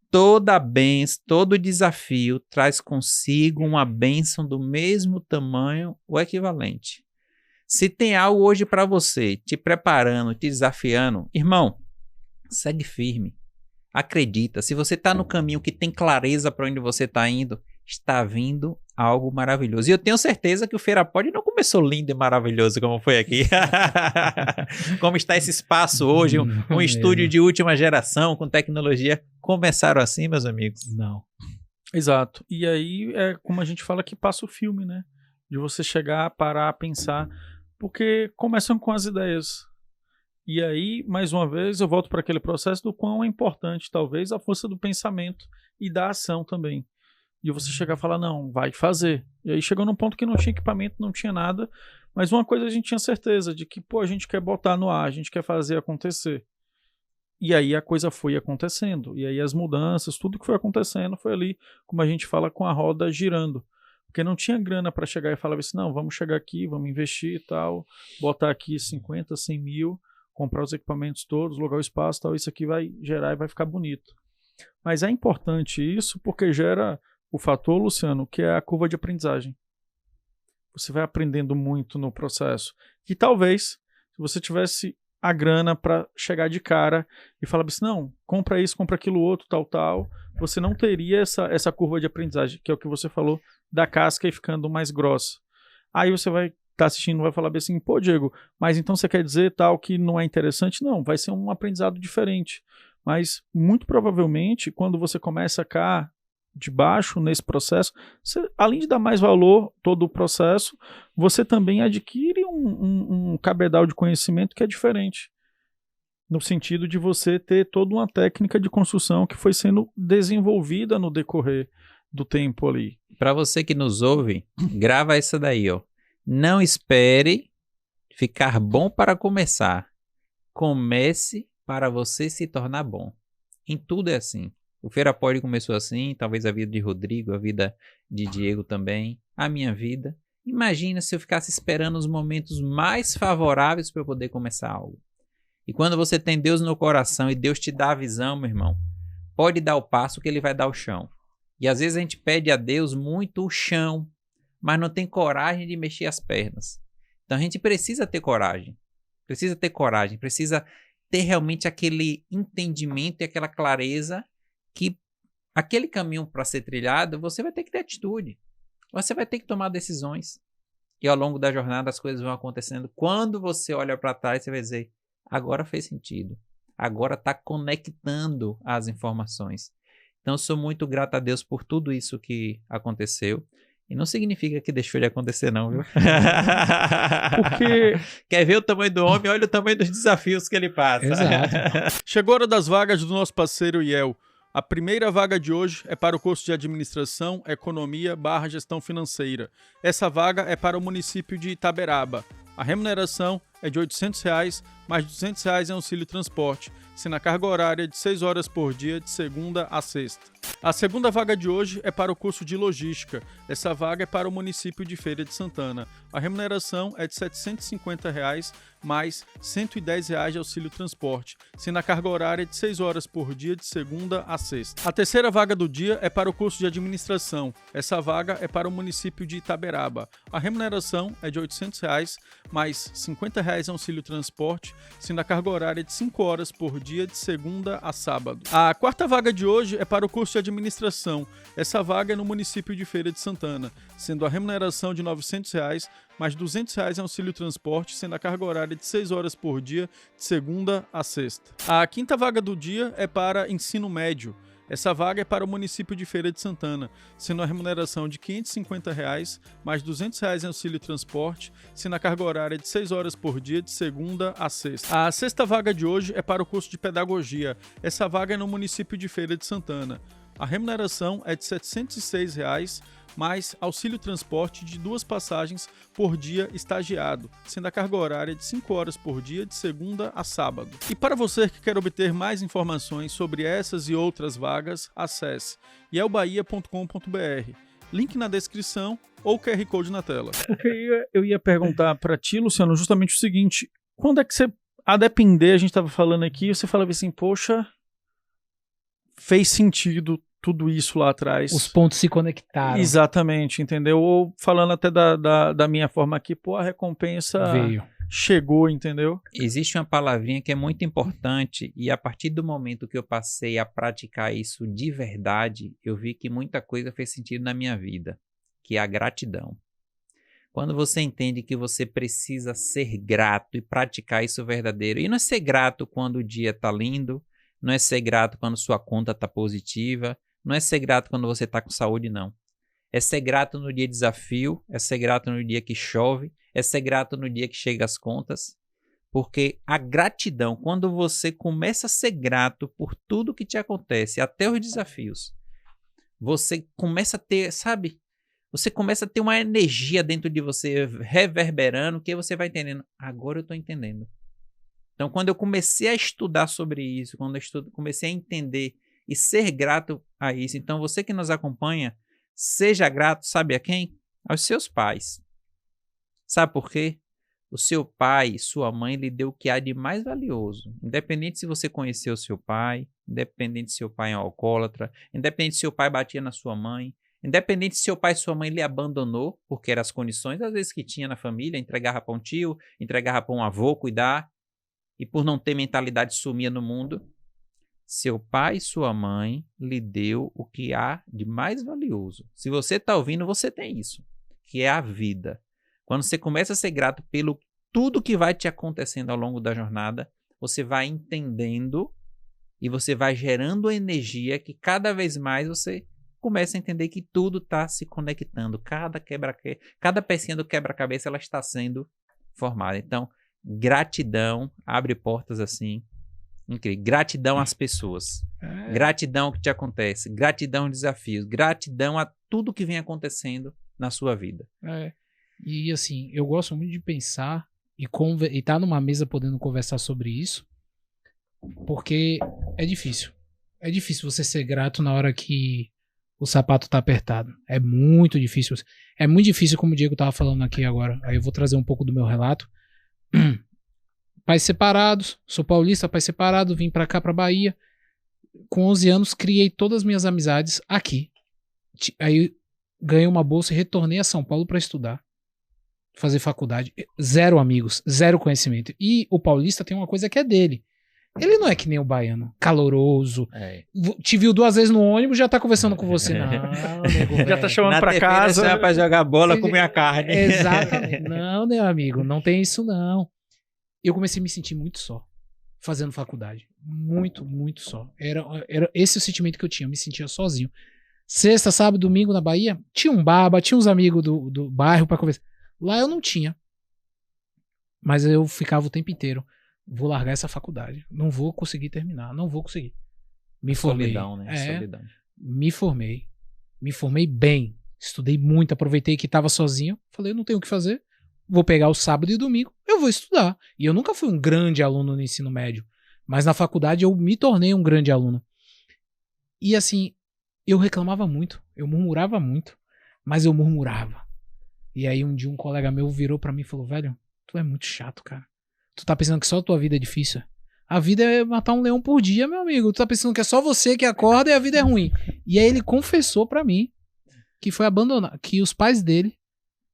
[SPEAKER 1] Toda bênção, todo desafio traz consigo uma bênção do mesmo tamanho ou equivalente. Se tem algo hoje para você, te preparando, te desafiando, irmão, segue firme. Acredita, se você está no caminho que tem clareza para onde você está indo, está vindo algo maravilhoso. E eu tenho certeza que o FeiraPod não começou lindo e maravilhoso como foi aqui. Como está esse espaço hoje, um estúdio de última geração com tecnologia. Começaram assim, meus amigos?
[SPEAKER 3] Não.
[SPEAKER 2] Exato. E aí é como a gente fala que passa o filme, né? De você chegar, parar, pensar, porque começam com as ideias. E aí, mais uma vez, eu volto para aquele processo do quão é importante, talvez, a força do pensamento e da ação também. E você chegar e falar, não, vai fazer. E aí chegou num ponto que não tinha equipamento, não tinha nada, mas uma coisa a gente tinha certeza, de que, pô, a gente quer botar no ar, a gente quer fazer acontecer. E aí a coisa foi acontecendo. E aí as mudanças, tudo que foi acontecendo foi ali, como a gente fala, com a roda girando. Porque não tinha grana para chegar e falar assim, não, vamos chegar aqui, vamos investir e tal, botar aqui 50, 100 mil, comprar os equipamentos todos, alugar o espaço, tal, isso aqui vai gerar e vai ficar bonito. Mas é importante isso porque gera o fator, Luciano, que é a curva de aprendizagem. Você vai aprendendo muito no processo. E talvez, se você tivesse a grana para chegar de cara e falar assim, não, compra isso, compra aquilo outro, tal, você não teria essa curva de aprendizagem, que é o que você falou, da casca e ficando mais grossa. Aí você vai estar assistindo vai falar assim, pô, Diego, mas então você quer dizer tal que não é interessante? Não, vai ser um aprendizado diferente. Mas, muito provavelmente, quando você começa cá de baixo nesse processo, você, além de dar mais valor todo o processo, você também adquire um cabedal de conhecimento que é diferente. No sentido de você ter toda uma técnica de construção que foi sendo desenvolvida no decorrer do tempo ali.
[SPEAKER 1] Para você que nos ouve, grava essa daí, ó. Não espere ficar bom para começar. Comece para você se tornar bom. Em tudo é assim. O FeiraPod começou assim, talvez a vida de Rodrigo, a vida de Diego também, a minha vida. Imagina se eu ficasse esperando os momentos mais favoráveis para eu poder começar algo. E quando você tem Deus no coração e Deus te dá a visão, meu irmão, pode dar o passo que Ele vai dar o chão. E às vezes a gente pede a Deus muito o chão, mas não tem coragem de mexer as pernas. Então a gente precisa ter coragem, precisa ter realmente aquele entendimento e aquela clareza que aquele caminho para ser trilhado, você vai ter que ter atitude, você vai ter que tomar decisões. E ao longo da jornada as coisas vão acontecendo. Quando você olha para trás, você vai dizer, agora fez sentido. agora está conectando as informações. Então, eu sou muito grato a Deus por tudo isso que aconteceu. E não significa que deixou de acontecer, não, viu?
[SPEAKER 2] Porque...
[SPEAKER 1] Quer ver o tamanho do homem? Olha o tamanho dos desafios que ele passa.
[SPEAKER 3] Exato.
[SPEAKER 2] Chegou a hora das vagas do nosso parceiro IEL. A primeira vaga de hoje é para o curso de Administração, Economia / Gestão Financeira. Essa vaga é para o município de Itaberaba. A remuneração é de R$ 800, mais R$ 200 em auxílio transporte, sendo a carga horária de 6 horas por dia, de segunda a sexta. A segunda vaga de hoje é para o curso de Logística. Essa vaga é para o município de Feira de Santana. A remuneração é de R$ 750, mais R$ 110 de auxílio transporte, sendo a carga horária de 6 horas por dia, de segunda a sexta. A terceira vaga do dia é para o curso de Administração. Essa vaga é para o município de Itaberaba. A remuneração é de R$ 800, mais R$ 50 em auxílio transporte, sendo a carga horária de 5 horas por dia, de segunda a sábado. A quarta vaga de hoje é para o curso de Administração. Essa vaga é no município de Feira de Santana, sendo a remuneração de R$ 900, mais R$ 200 em auxílio transporte, sendo a carga horária de 6 horas por dia, de segunda a sexta. A quinta vaga do dia é para Ensino Médio. Essa vaga é para o município de Feira de Santana, sendo a remuneração de R$ 550, mais R$ 200 em auxílio transporte, sendo a carga horária de 6 horas por dia, de segunda a sexta. A sexta vaga de hoje é para o curso de Pedagogia. Essa vaga é no município de Feira de Santana. A remuneração é de R$ 706, mais auxílio transporte de 2 passagens por dia estagiado, sendo a carga horária de 5 horas por dia, de segunda a sábado. E para você que quer obter mais informações sobre essas e outras vagas, acesse ielbahia.com.br. Link na descrição ou QR Code na tela. Porque eu ia perguntar para ti, Luciano, justamente o seguinte: quando é que você, a depender, a gente estava falando aqui, você falava assim, poxa, fez sentido tudo isso lá atrás.
[SPEAKER 3] Os pontos se conectaram.
[SPEAKER 2] Exatamente, entendeu? Ou falando até da minha forma aqui, pô, a recompensa
[SPEAKER 3] veio.
[SPEAKER 2] Chegou, entendeu?
[SPEAKER 1] Existe uma palavrinha que é muito importante e a partir do momento que eu passei a praticar isso de verdade, eu vi que muita coisa fez sentido na minha vida, que é a gratidão. Quando você entende que você precisa ser grato e praticar isso verdadeiro, e não é ser grato quando o dia está lindo, não é ser grato quando sua conta está positiva, não é ser grato quando você está com saúde, não. É ser grato no dia de desafio, é ser grato no dia que chove, é ser grato no dia que chega as contas. Porque a gratidão, quando você começa a ser grato por tudo que te acontece, até os desafios, você começa a ter, sabe? Você começa a ter uma energia dentro de você reverberando, que você vai entendendo. Agora eu estou entendendo. Então, quando eu comecei a estudar sobre isso, quando eu comecei a entender e ser grato a isso, então você que nos acompanha, seja grato, sabe a quem? Aos seus pais. Sabe por quê? O seu pai, sua mãe, lhe deu o que há de mais valioso. Independente se você conheceu o seu pai, independente se seu pai é um alcoólatra, independente se seu pai batia na sua mãe, independente se seu pai e sua mãe lhe abandonou, porque eram as condições, às vezes, que tinha na família, entregava para um tio, entregava para um avô cuidar, e por não ter mentalidade sumia no mundo. Seu pai e sua mãe lhe deu o que há de mais valioso. Se você está ouvindo, você tem isso, que é a vida. Quando você começa a ser grato pelo tudo que vai te acontecendo ao longo da jornada, você vai entendendo e você vai gerando energia que cada vez mais você começa a entender que tudo está se conectando. Cada pecinha do quebra-cabeça ela está sendo formada. Então, gratidão abre portas assim. Incrível. Gratidão às pessoas. Gratidão ao que te acontece. Gratidão aos desafios. Gratidão a tudo que vem acontecendo na sua vida.
[SPEAKER 3] E assim, eu gosto muito de pensar e estar numa mesa podendo conversar sobre isso, porque é difícil. É difícil você ser grato na hora que o sapato tá apertado. É muito difícil. É muito difícil, como o Diego tava falando aqui agora. Aí eu vou trazer um pouco do meu relato. Pais separados, sou paulista, pai separado, vim pra cá, pra Bahia. Com 11 anos, criei todas as minhas amizades aqui. Aí ganhei uma bolsa e retornei a São Paulo pra estudar. Fazer faculdade. 0 amigos, 0 conhecimento. E o paulista tem uma coisa que é dele. Ele não é que nem o baiano, caloroso. Te viu 2 vezes no ônibus, já tá conversando com você. Não, nego,
[SPEAKER 2] já tá chamando pra casa.
[SPEAKER 1] Já pra jogar bola, comer a carne.
[SPEAKER 3] Exatamente. Não, meu amigo, não tem isso não. Eu comecei a me sentir muito só. fazendo faculdade. Muito, muito só. Era esse o sentimento que eu tinha. Eu me sentia sozinho. Sexta, sábado, domingo na Bahia, tinha um baba, tinha uns amigos do bairro pra conversar. Lá eu não tinha. Mas eu ficava o tempo inteiro. Vou largar essa faculdade. Não vou conseguir terminar. Não vou conseguir. Me formei.
[SPEAKER 1] Solidão, né? Solidão.
[SPEAKER 3] Me formei. Me formei bem. Estudei muito. Aproveitei que estava sozinho. Falei, eu não tenho o que fazer. Vou pegar o sábado e domingo. Eu vou estudar. E eu nunca fui um grande aluno no ensino médio. Mas na faculdade eu me tornei um grande aluno. E assim, eu reclamava muito. Eu murmurava muito. Mas eu murmurava. E aí um dia um colega meu virou pra mim e falou, velho, tu é muito chato, cara. Tu tá pensando que só a tua vida é difícil? A vida é matar um leão por dia, meu amigo. Tu tá pensando que é só você que acorda e a vida é ruim. E aí ele confessou pra mim que foi abandonado, que os pais dele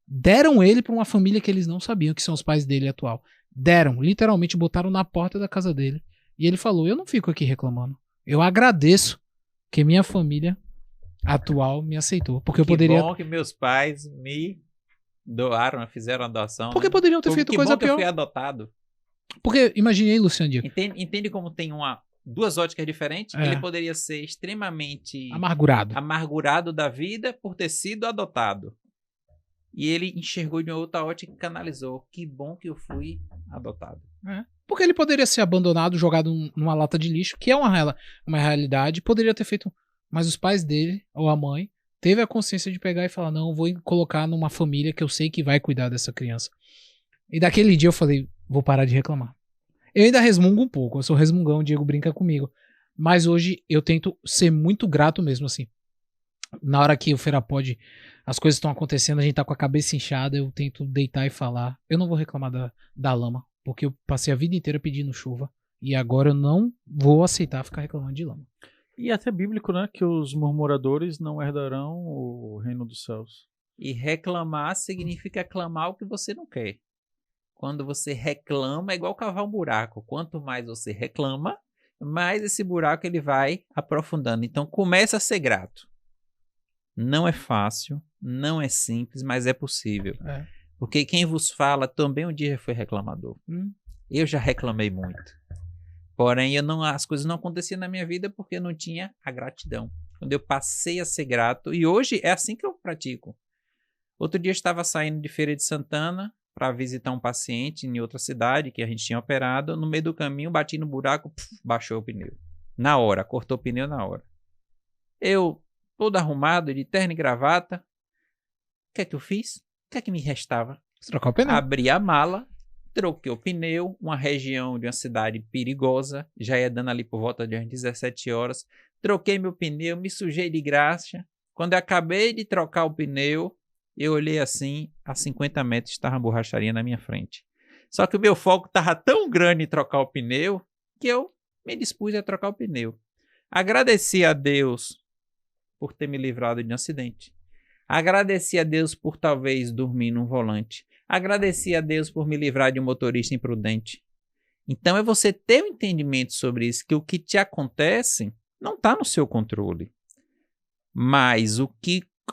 [SPEAKER 3] deram ele pra uma família que eles não sabiam que são os pais dele atual. Deram, literalmente botaram na porta da casa dele. E ele falou, eu não fico aqui reclamando. Eu agradeço que minha família atual me aceitou. Porque eu poderia...
[SPEAKER 1] Que bom que meus pais me doaram, fizeram adoção.
[SPEAKER 3] Porque poderiam ter feito coisa
[SPEAKER 1] pior. Que
[SPEAKER 3] pior.
[SPEAKER 1] eu fui adotado.
[SPEAKER 3] Porque, imaginei, Luciano Diego.
[SPEAKER 1] Entende como tem duas óticas diferentes?
[SPEAKER 3] É.
[SPEAKER 1] Ele poderia ser extremamente
[SPEAKER 3] amargurado
[SPEAKER 1] da vida por ter sido adotado. E ele enxergou de uma outra ótica e canalizou. Que bom que eu fui adotado.
[SPEAKER 3] É. Porque ele poderia ser abandonado, jogado numa lata de lixo, que é uma realidade. Poderia ter feito... Mas os pais dele, ou a mãe, teve a consciência de pegar e falar, não, eu vou colocar numa família que eu sei que vai cuidar dessa criança. E daquele dia eu falei, vou parar de reclamar. Eu ainda resmungo um pouco, eu sou resmungão, o Diego brinca comigo. Mas hoje eu tento ser muito grato mesmo, assim. Na hora que o Feira pode, as coisas estão acontecendo, a gente tá com a cabeça inchada, eu tento deitar e falar. Eu não vou reclamar da lama, porque eu passei a vida inteira pedindo chuva. E agora eu não vou aceitar ficar reclamando de lama.
[SPEAKER 2] E até bíblico, né? Que os murmuradores não herdarão o reino dos céus.
[SPEAKER 1] E reclamar significa clamar o que você não quer. Quando você reclama, é igual cavar um buraco. Quanto mais você reclama, mais esse buraco ele vai aprofundando. Então, começa a ser grato. Não é fácil, não é simples, mas é possível.
[SPEAKER 3] É.
[SPEAKER 1] Porque quem vos fala também um dia já foi reclamador. Eu já reclamei muito. Porém, as coisas não aconteciam na minha vida porque eu não tinha a gratidão. Quando eu passei a ser grato, e hoje é assim que eu pratico. Outro dia eu estava saindo de Feira de Santana para visitar um paciente em outra cidade que a gente tinha operado. No meio do caminho, bati no buraco, baixou o pneu. Na hora, cortou o pneu na hora. Eu, todo arrumado, de terno e gravata, o que é que eu fiz? O que é que me restava?
[SPEAKER 3] Trocar o pneu.
[SPEAKER 1] Abri a mala, troquei o pneu, uma região de uma cidade perigosa, já ia dando ali por volta de umas 17 horas. Troquei meu pneu, me sujei de graxa. Quando eu acabei de trocar o pneu, eu olhei assim, a 50 metros estava uma borracharia na minha frente. Só que o meu foco estava tão grande em trocar o pneu, que eu me dispus a trocar o pneu. Agradeci a Deus por ter me livrado de um acidente. Agradeci a Deus por talvez dormir num volante. Agradeci a Deus por me livrar de um motorista imprudente. Então é você ter um entendimento sobre isso, que o que te acontece não está no seu controle. Mas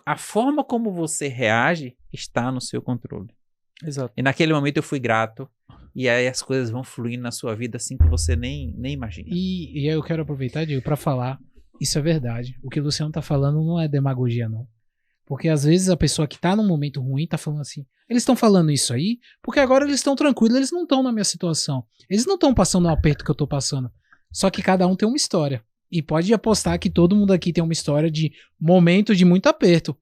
[SPEAKER 1] a forma como você reage está no seu controle.
[SPEAKER 2] Exato.
[SPEAKER 1] E naquele momento eu fui grato. E aí as coisas vão fluindo na sua vida assim que você nem imagina.
[SPEAKER 3] E aí eu quero aproveitar, Diego, para falar, isso é verdade. O que o Luciano tá falando não é demagogia, não. Porque às vezes a pessoa que tá num momento ruim tá falando assim, eles estão falando isso aí porque agora eles estão tranquilos, eles não estão na minha situação. Eles não estão passando o aperto que eu tô passando. Só que cada um tem uma história. E pode apostar que todo mundo aqui tem uma história de momento de muito aperto.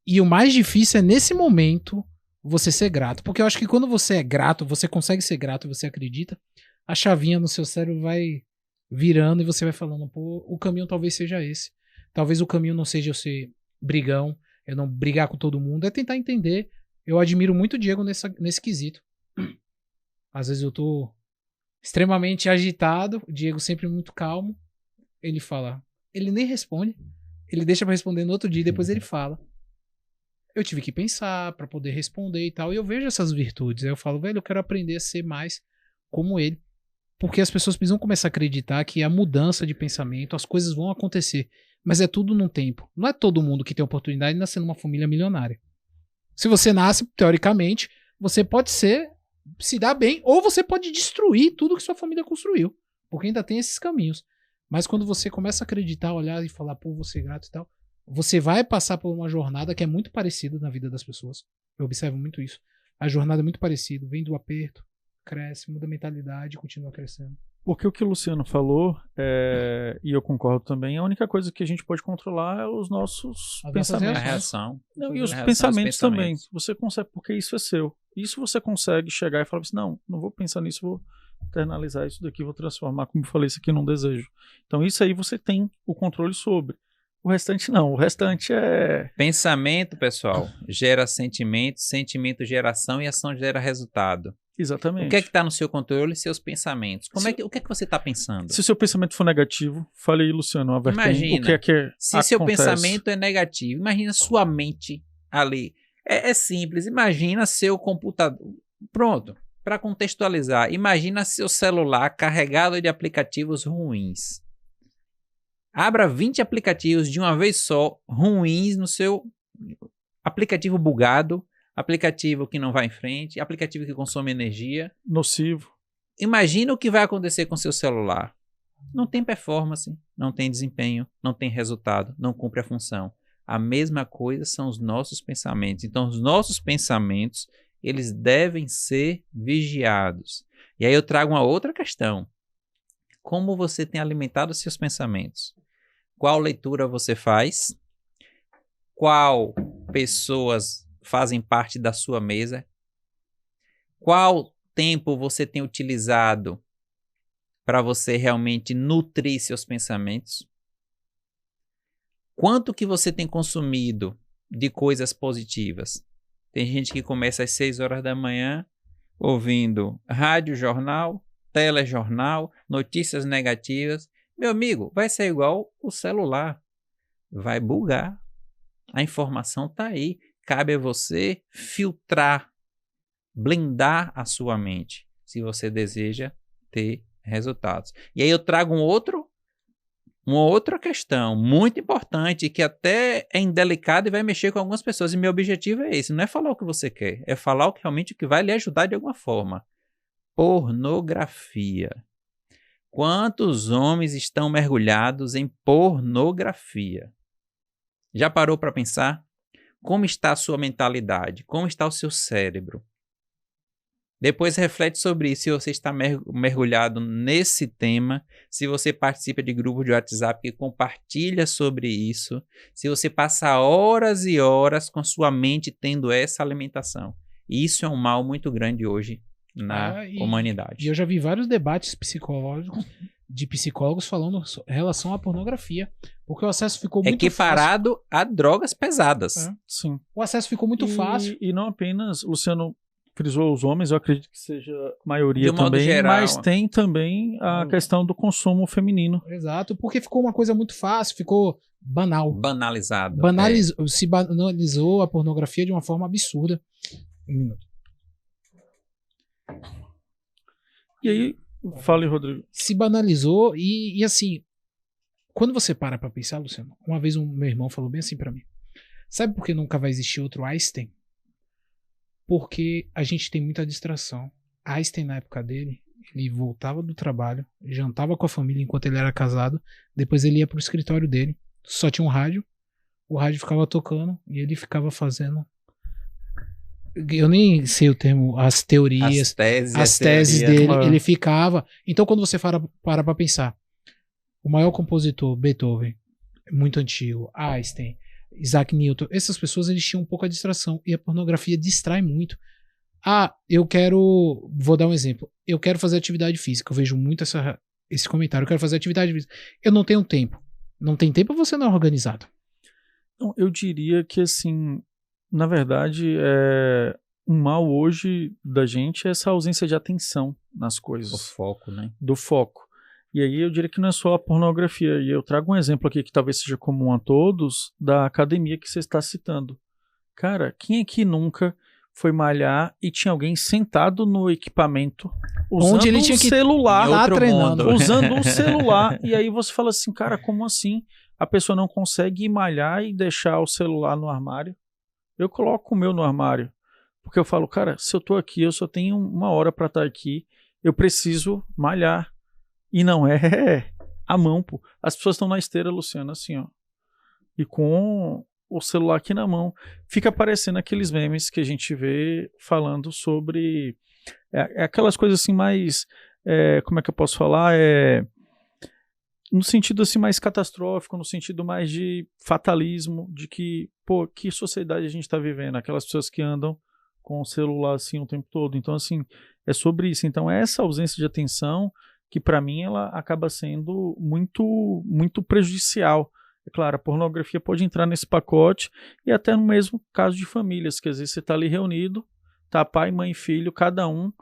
[SPEAKER 3] E o mais difícil é nesse momento você ser grato. Porque eu acho que quando você é grato, você consegue ser grato e você acredita, a chavinha no seu cérebro vai virando e você vai falando, pô, o caminho talvez seja esse. Talvez o caminho não seja eu ser brigão, eu não brigar com todo mundo, é tentar entender. Eu admiro muito o Diego nesse quesito. Às vezes eu tô extremamente agitado, o Diego sempre muito calmo. Ele fala, ele nem responde, ele deixa pra responder no outro dia e depois ele fala. Eu tive que pensar pra poder responder e tal, e eu vejo essas virtudes. Aí eu falo, velho, eu quero aprender a ser mais como ele. Porque as pessoas precisam começar a acreditar que a mudança de pensamento, as coisas vão acontecer. Mas é tudo num tempo. Não é todo mundo que tem oportunidade de nascer numa família milionária. Se você nasce, teoricamente, você pode se dar bem, ou você pode destruir tudo que sua família construiu. Porque ainda tem esses caminhos. Mas quando você começa a acreditar, olhar e falar, pô, vou ser grato e tal, você vai passar por uma jornada que é muito parecida na vida das pessoas. Eu observo muito isso. A jornada é muito parecida. Vem do aperto, cresce, muda a mentalidade e continua crescendo.
[SPEAKER 2] Porque o que o Luciano falou, e eu concordo também, a única coisa que a gente pode controlar é os nossos pensamentos.
[SPEAKER 1] A reação.
[SPEAKER 2] Não, e os pensamentos também. Você consegue, porque isso é seu. Isso você consegue chegar e falar assim, não vou pensar nisso, vou internalizar isso daqui, vou transformar, como eu falei, isso aqui num desejo. Então isso aí você tem o controle sobre. O restante não, o restante é...
[SPEAKER 1] Pensamento, pessoal, gera sentimento, sentimento gera ação e ação gera resultado.
[SPEAKER 2] Exatamente.
[SPEAKER 1] O que é que está no seu controle? Seus pensamentos. O que é que você está pensando?
[SPEAKER 2] Se o seu pensamento for negativo, fale aí, Luciano, o que é que
[SPEAKER 1] se seu pensamento é negativo, imagina sua mente ali. É simples, imagina seu computador. Pronto, para contextualizar, imagina seu celular carregado de aplicativos ruins. Abra 20 aplicativos de uma vez só, ruins no seu aplicativo bugado, aplicativo que não vai em frente, aplicativo que consome energia.
[SPEAKER 2] Nocivo.
[SPEAKER 1] Imagina o que vai acontecer com seu celular. Não tem performance, não tem desempenho, não tem resultado, não cumpre a função. A mesma coisa são os nossos pensamentos. Então, os nossos pensamentos, eles devem ser vigiados. E aí eu trago uma outra questão. Como você tem alimentado os seus pensamentos? Qual leitura você faz? Qual pessoas fazem parte da sua mesa? Qual tempo você tem utilizado para você realmente nutrir seus pensamentos? Quanto que você tem consumido de coisas positivas? Tem gente que começa às 6 horas da manhã ouvindo rádio, jornal, telejornal, notícias negativas. Meu amigo, vai ser igual o celular. Vai bugar. A informação está aí. Cabe a você filtrar, blindar a sua mente, se você deseja ter resultados. E aí eu trago uma outra questão muito importante, que até é indelicada e vai mexer com algumas pessoas. E meu objetivo é esse, não é falar o que você quer, é falar realmente o que vai lhe ajudar de alguma forma. Pornografia. Quantos homens estão mergulhados em pornografia? Já parou para pensar? Como está a sua mentalidade? Como está o seu cérebro? Depois reflete sobre isso, se você está mergulhado nesse tema, se você participa de grupos de WhatsApp que compartilha sobre isso, se você passa horas e horas com sua mente tendo essa alimentação. Isso é um mal muito grande hoje na humanidade.
[SPEAKER 3] E eu já vi vários debates psicológicos de psicólogos falando em relação à pornografia, porque o acesso ficou muito
[SPEAKER 1] equiparado
[SPEAKER 3] fácil.
[SPEAKER 1] A drogas pesadas.
[SPEAKER 2] Sim.
[SPEAKER 3] O acesso ficou muito fácil.
[SPEAKER 2] E não apenas, Luciano frisou os homens, eu acredito que seja a maioria
[SPEAKER 1] de modo
[SPEAKER 2] também,
[SPEAKER 1] geral,
[SPEAKER 2] mas tem também a questão do consumo feminino.
[SPEAKER 3] Exato, porque ficou uma coisa muito fácil, ficou banal.
[SPEAKER 1] Banalizado.
[SPEAKER 3] Se banalizou a pornografia de uma forma absurda. Um minuto.
[SPEAKER 2] E aí, fale, Rodrigo.
[SPEAKER 3] Se banalizou e assim, quando você para pra pensar, Luciano, uma vez meu irmão falou bem assim pra mim. Sabe por que nunca vai existir outro Einstein? Porque a gente tem muita distração. Einstein, na época dele, ele voltava do trabalho, jantava com a família enquanto ele era casado, depois ele ia pro escritório dele, só tinha um rádio, o rádio ficava tocando e ele ficava fazendo... Eu nem sei o termo, as teorias, as teses dele, ele ficava... Então, quando você para pra pensar, o maior compositor, Beethoven, muito antigo, Einstein, Isaac Newton, essas pessoas eles tinham um pouco a distração e a pornografia distrai muito. Vou dar um exemplo, eu quero fazer atividade física, eu vejo muito esse comentário, eu quero fazer atividade física, eu não tenho tempo. Não tem tempo, você não é organizado.
[SPEAKER 2] Não, eu diria que assim, na verdade, um mal hoje da gente é essa ausência de atenção nas coisas.
[SPEAKER 1] Do foco, né?
[SPEAKER 2] Do foco. E aí eu diria que não é só a pornografia. E eu trago um exemplo aqui que talvez seja comum a todos, da academia que você está citando. Cara, quem aqui nunca foi malhar e tinha alguém sentado no equipamento usando
[SPEAKER 3] onde ele tinha que
[SPEAKER 2] celular,
[SPEAKER 3] lá treinando,
[SPEAKER 2] usando um celular. E aí você fala assim, cara, como assim? A pessoa não consegue ir malhar e deixar o celular no armário? Eu coloco o meu no armário. Porque eu falo, cara, se eu tô aqui, eu só tenho 1 hora para estar aqui, eu preciso malhar. E não é a mão, pô. As pessoas estão na esteira, Luciano, assim, ó. E com o celular aqui na mão. Fica aparecendo aqueles memes que a gente vê falando sobre... aquelas coisas assim mais... como é que eu posso falar? No sentido assim mais catastrófico, no sentido mais de fatalismo, de que, pô, que sociedade a gente está vivendo? Aquelas pessoas que andam com o celular assim o tempo todo. Então, assim, é sobre isso. Então, essa ausência de atenção, que para mim ela acaba sendo muito, muito prejudicial. É claro, a pornografia pode entrar nesse pacote e até no mesmo caso de famílias, que às vezes você está ali reunido, tá pai, mãe e filho, cada um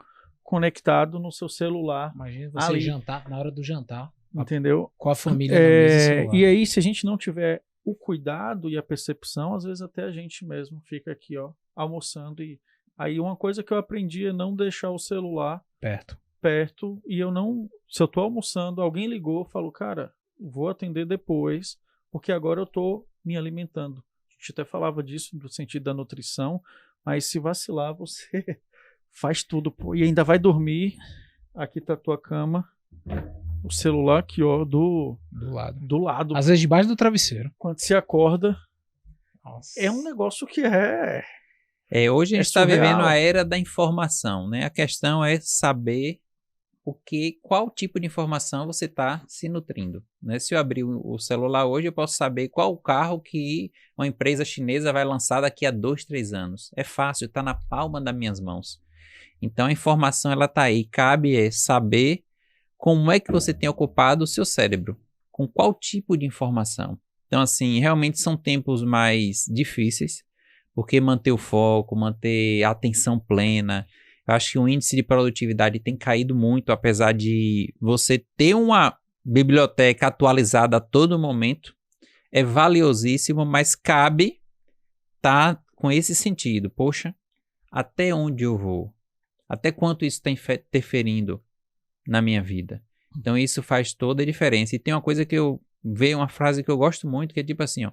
[SPEAKER 2] conectado no seu celular.
[SPEAKER 3] Imagina você
[SPEAKER 2] ali,
[SPEAKER 3] jantar, na hora do jantar.
[SPEAKER 2] entendeu?
[SPEAKER 3] Com a família na mesa celular.
[SPEAKER 2] E aí, se a gente não tiver o cuidado e a percepção, às vezes até a gente mesmo fica aqui, ó, almoçando. E aí uma coisa que eu aprendi é não deixar o celular perto e eu não... Se eu tô almoçando, alguém ligou, falou, cara, vou atender depois, porque agora eu tô me alimentando. A gente até falava disso no sentido da nutrição, mas se vacilar, você faz tudo, pô, e ainda vai dormir. Aqui tá a tua cama, o celular aqui, ó, do lado.
[SPEAKER 3] Às vezes debaixo do travesseiro.
[SPEAKER 2] Quando você acorda,
[SPEAKER 3] Nossa.
[SPEAKER 2] é um negócio que
[SPEAKER 1] hoje a gente está
[SPEAKER 2] surreal.
[SPEAKER 1] vivendo a era da informação, né? A questão é saber qual tipo de informação você está se nutrindo, né? Se eu abrir o celular hoje, eu posso saber qual o carro que uma empresa chinesa vai lançar daqui a 2, 3 anos. É fácil, está na palma das minhas mãos. Então a informação ela está aí. Cabe saber como é que você tem ocupado o seu cérebro, com qual tipo de informação. Então, assim, realmente são tempos mais difíceis, porque manter o foco, manter a atenção plena. Eu acho que o índice de produtividade tem caído muito, apesar de você ter uma biblioteca atualizada a todo momento. É valiosíssimo, mas cabe estar com esse sentido. Poxa, até onde eu vou? Até quanto isso está interferindo na minha vida? Então isso faz toda a diferença. E tem uma coisa que eu vejo, uma frase que eu gosto muito, que é tipo assim, ó: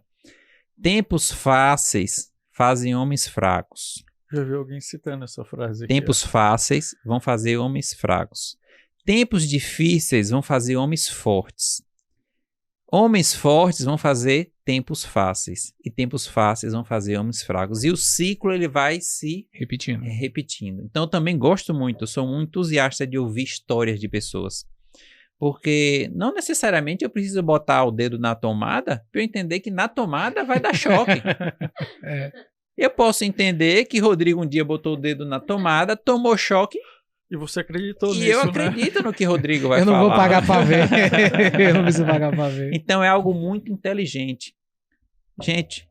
[SPEAKER 1] tempos fáceis fazem homens fracos.
[SPEAKER 2] Já vi alguém citando essa frase aqui.
[SPEAKER 1] Tempos fáceis vão fazer homens fracos. Tempos difíceis vão fazer homens fortes. Homens fortes vão fazer tempos fáceis. E tempos fáceis vão fazer homens fracos. E o ciclo ele vai se repetindo. Então eu também gosto muito, eu sou um entusiasta de ouvir histórias de pessoas. Porque não necessariamente eu preciso botar o dedo na tomada para eu entender que na tomada vai dar choque. Eu posso entender que Rodrigo um dia botou o dedo na tomada, tomou choque.
[SPEAKER 2] E você acreditou nisso,
[SPEAKER 1] E eu acredito no que Rodrigo vai
[SPEAKER 3] falar. Eu não vou pagar para ver. Eu não preciso pagar para ver.
[SPEAKER 1] Então é algo muito inteligente. Gente,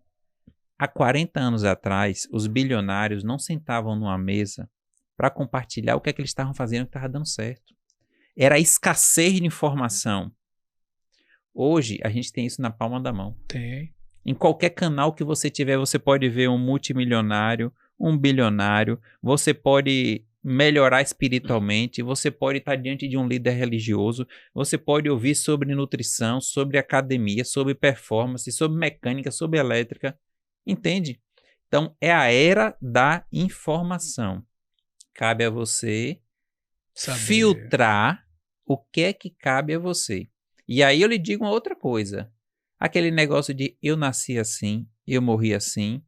[SPEAKER 1] há 40 anos atrás, os bilionários não sentavam numa mesa para compartilhar o que é que eles estavam fazendo que estava dando certo. Era a escassez de informação. Hoje, a gente tem isso na palma da mão.
[SPEAKER 3] Tem.
[SPEAKER 1] Em qualquer canal que você tiver, você pode ver um multimilionário, um bilionário, você pode melhorar espiritualmente, você pode estar diante de um líder religioso, você pode ouvir sobre nutrição, sobre academia, sobre performance, sobre mecânica, sobre elétrica. Entende? Então, é a era da informação. Cabe a você filtrar o que é que cabe a você. E aí eu lhe digo uma outra coisa. Aquele negócio de eu nasci assim, eu morri assim,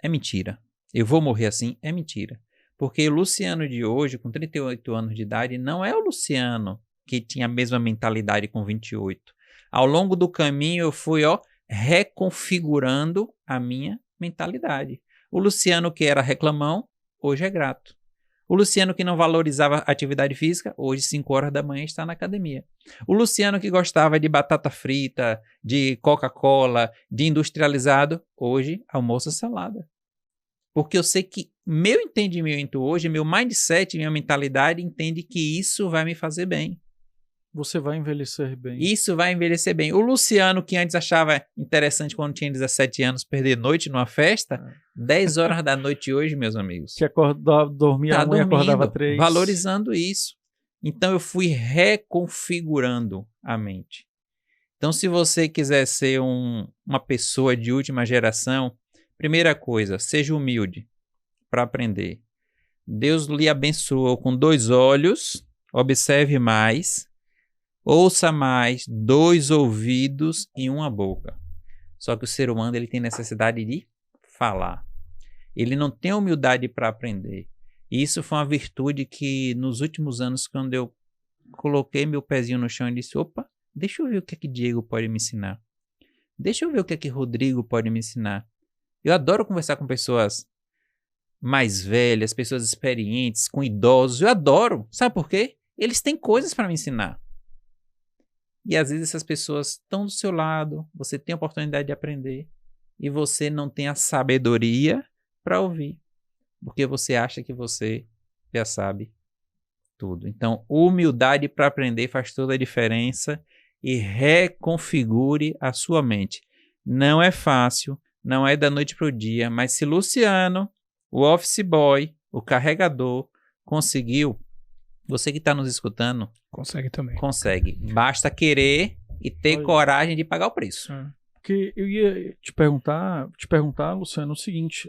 [SPEAKER 1] é mentira. Eu vou morrer assim, é mentira. Porque o Luciano de hoje, com 38 anos de idade, não é o Luciano que tinha a mesma mentalidade com 28. Ao longo do caminho eu fui reconfigurando a minha mentalidade. O Luciano que era reclamão, hoje é grato. O Luciano que não valorizava a atividade física, hoje 5 horas da manhã está na academia. O Luciano que gostava de batata frita, de Coca-Cola, de industrializado, hoje almoça salada. Porque eu sei que meu entendimento hoje, meu mindset, minha mentalidade entende que isso vai me fazer bem.
[SPEAKER 2] Você vai envelhecer bem.
[SPEAKER 1] Isso vai envelhecer bem. O Luciano, que antes achava interessante quando tinha 17 anos perder noite numa festa, 10 horas da noite hoje, meus amigos.
[SPEAKER 2] Que dormia à 1 e acordava 3.
[SPEAKER 1] Valorizando isso. Então eu fui reconfigurando a mente. Então se você quiser ser uma pessoa de última geração, primeira coisa, seja humilde para aprender. Deus lhe abençoou com 2 olhos, observe mais. Ouça mais 2 ouvidos e uma boca. Só que o ser humano ele tem necessidade de falar. Ele não tem humildade para aprender. E isso foi uma virtude que nos últimos anos, quando eu coloquei meu pezinho no chão e disse, opa, deixa eu ver o que é que Diego pode me ensinar. Deixa eu ver o que é que Rodrigo pode me ensinar. Eu adoro conversar com pessoas mais velhas, pessoas experientes, com idosos. Eu adoro. Sabe por quê? Eles têm coisas para me ensinar. E às vezes essas pessoas estão do seu lado, você tem a oportunidade de aprender e você não tem a sabedoria para ouvir, porque você acha que você já sabe tudo. Então, humildade para aprender faz toda a diferença e reconfigure a sua mente. Não é fácil, não é da noite para o dia, mas se Luciano, o office boy, o carregador, conseguiu, você que está nos escutando,
[SPEAKER 3] consegue também.
[SPEAKER 1] Consegue. Basta querer e ter coragem de pagar o preço.
[SPEAKER 2] Porque eu ia te perguntar, Luciano, o seguinte,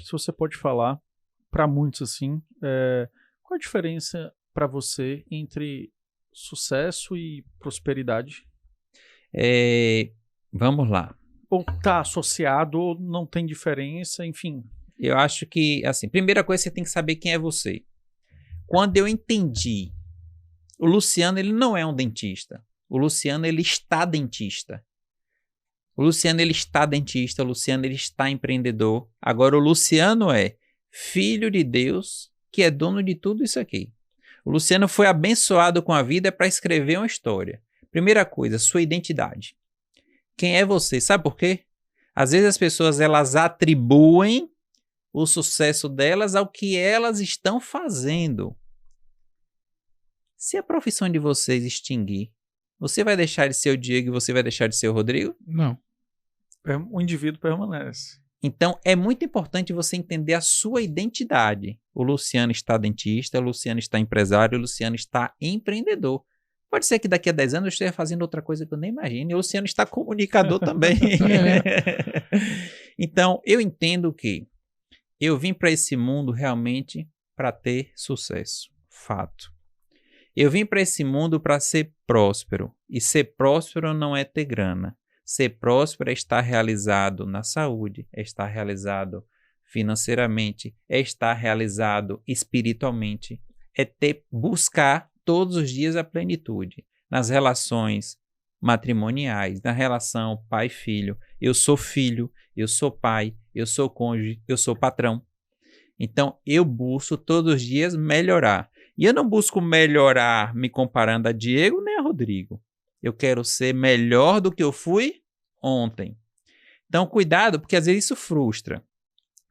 [SPEAKER 2] se você pode falar para muitos assim, qual a diferença para você entre sucesso e prosperidade?
[SPEAKER 1] Vamos lá.
[SPEAKER 2] Ou está associado, ou não tem diferença, enfim.
[SPEAKER 1] Eu acho que, assim, primeira coisa, você tem que saber quem é você. Quando eu entendi, o Luciano, ele não é um dentista. O Luciano, ele está dentista. O Luciano, ele está dentista. O Luciano, ele está empreendedor. Agora, o Luciano é filho de Deus, que é dono de tudo isso aqui. O Luciano foi abençoado com a vida para escrever uma história. Primeira coisa, sua identidade. Quem é você? Sabe por quê? Às vezes as pessoas, elas atribuem o sucesso delas ao que elas estão fazendo. Se a profissão de vocês extinguir, você vai deixar de ser o Diego e você vai deixar de ser o Rodrigo?
[SPEAKER 3] Não.
[SPEAKER 2] O indivíduo permanece.
[SPEAKER 1] Então, é muito importante você entender a sua identidade. O Luciano está dentista, o Luciano está empresário, o Luciano está empreendedor. Pode ser que daqui a 10 anos eu esteja fazendo outra coisa que eu nem imagino. E o Luciano está comunicador também. Então, eu entendo que eu vim para esse mundo realmente para ter sucesso. Fato. Eu vim para esse mundo para ser próspero. E ser próspero não é ter grana. Ser próspero é estar realizado na saúde, é estar realizado financeiramente, é estar realizado espiritualmente, é buscar todos os dias a plenitude. Nas relações matrimoniais, na relação pai-filho. Eu sou filho, eu sou pai, eu sou cônjuge, eu sou patrão. Então, eu busco todos os dias melhorar. E eu não busco melhorar me comparando a Diego nem a Rodrigo. Eu quero ser melhor do que eu fui ontem. Então, cuidado, porque às vezes isso frustra.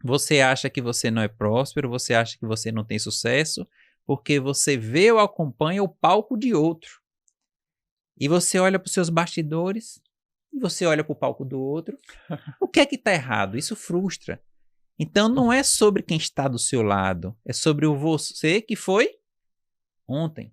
[SPEAKER 1] Você acha que você não é próspero, você acha que você não tem sucesso, porque você vê ou acompanha o palco de outro. E você olha para os seus bastidores, e você olha para o palco do outro. O que é que está errado? Isso frustra. Então, não é sobre quem está do seu lado, é sobre o você que foi ontem.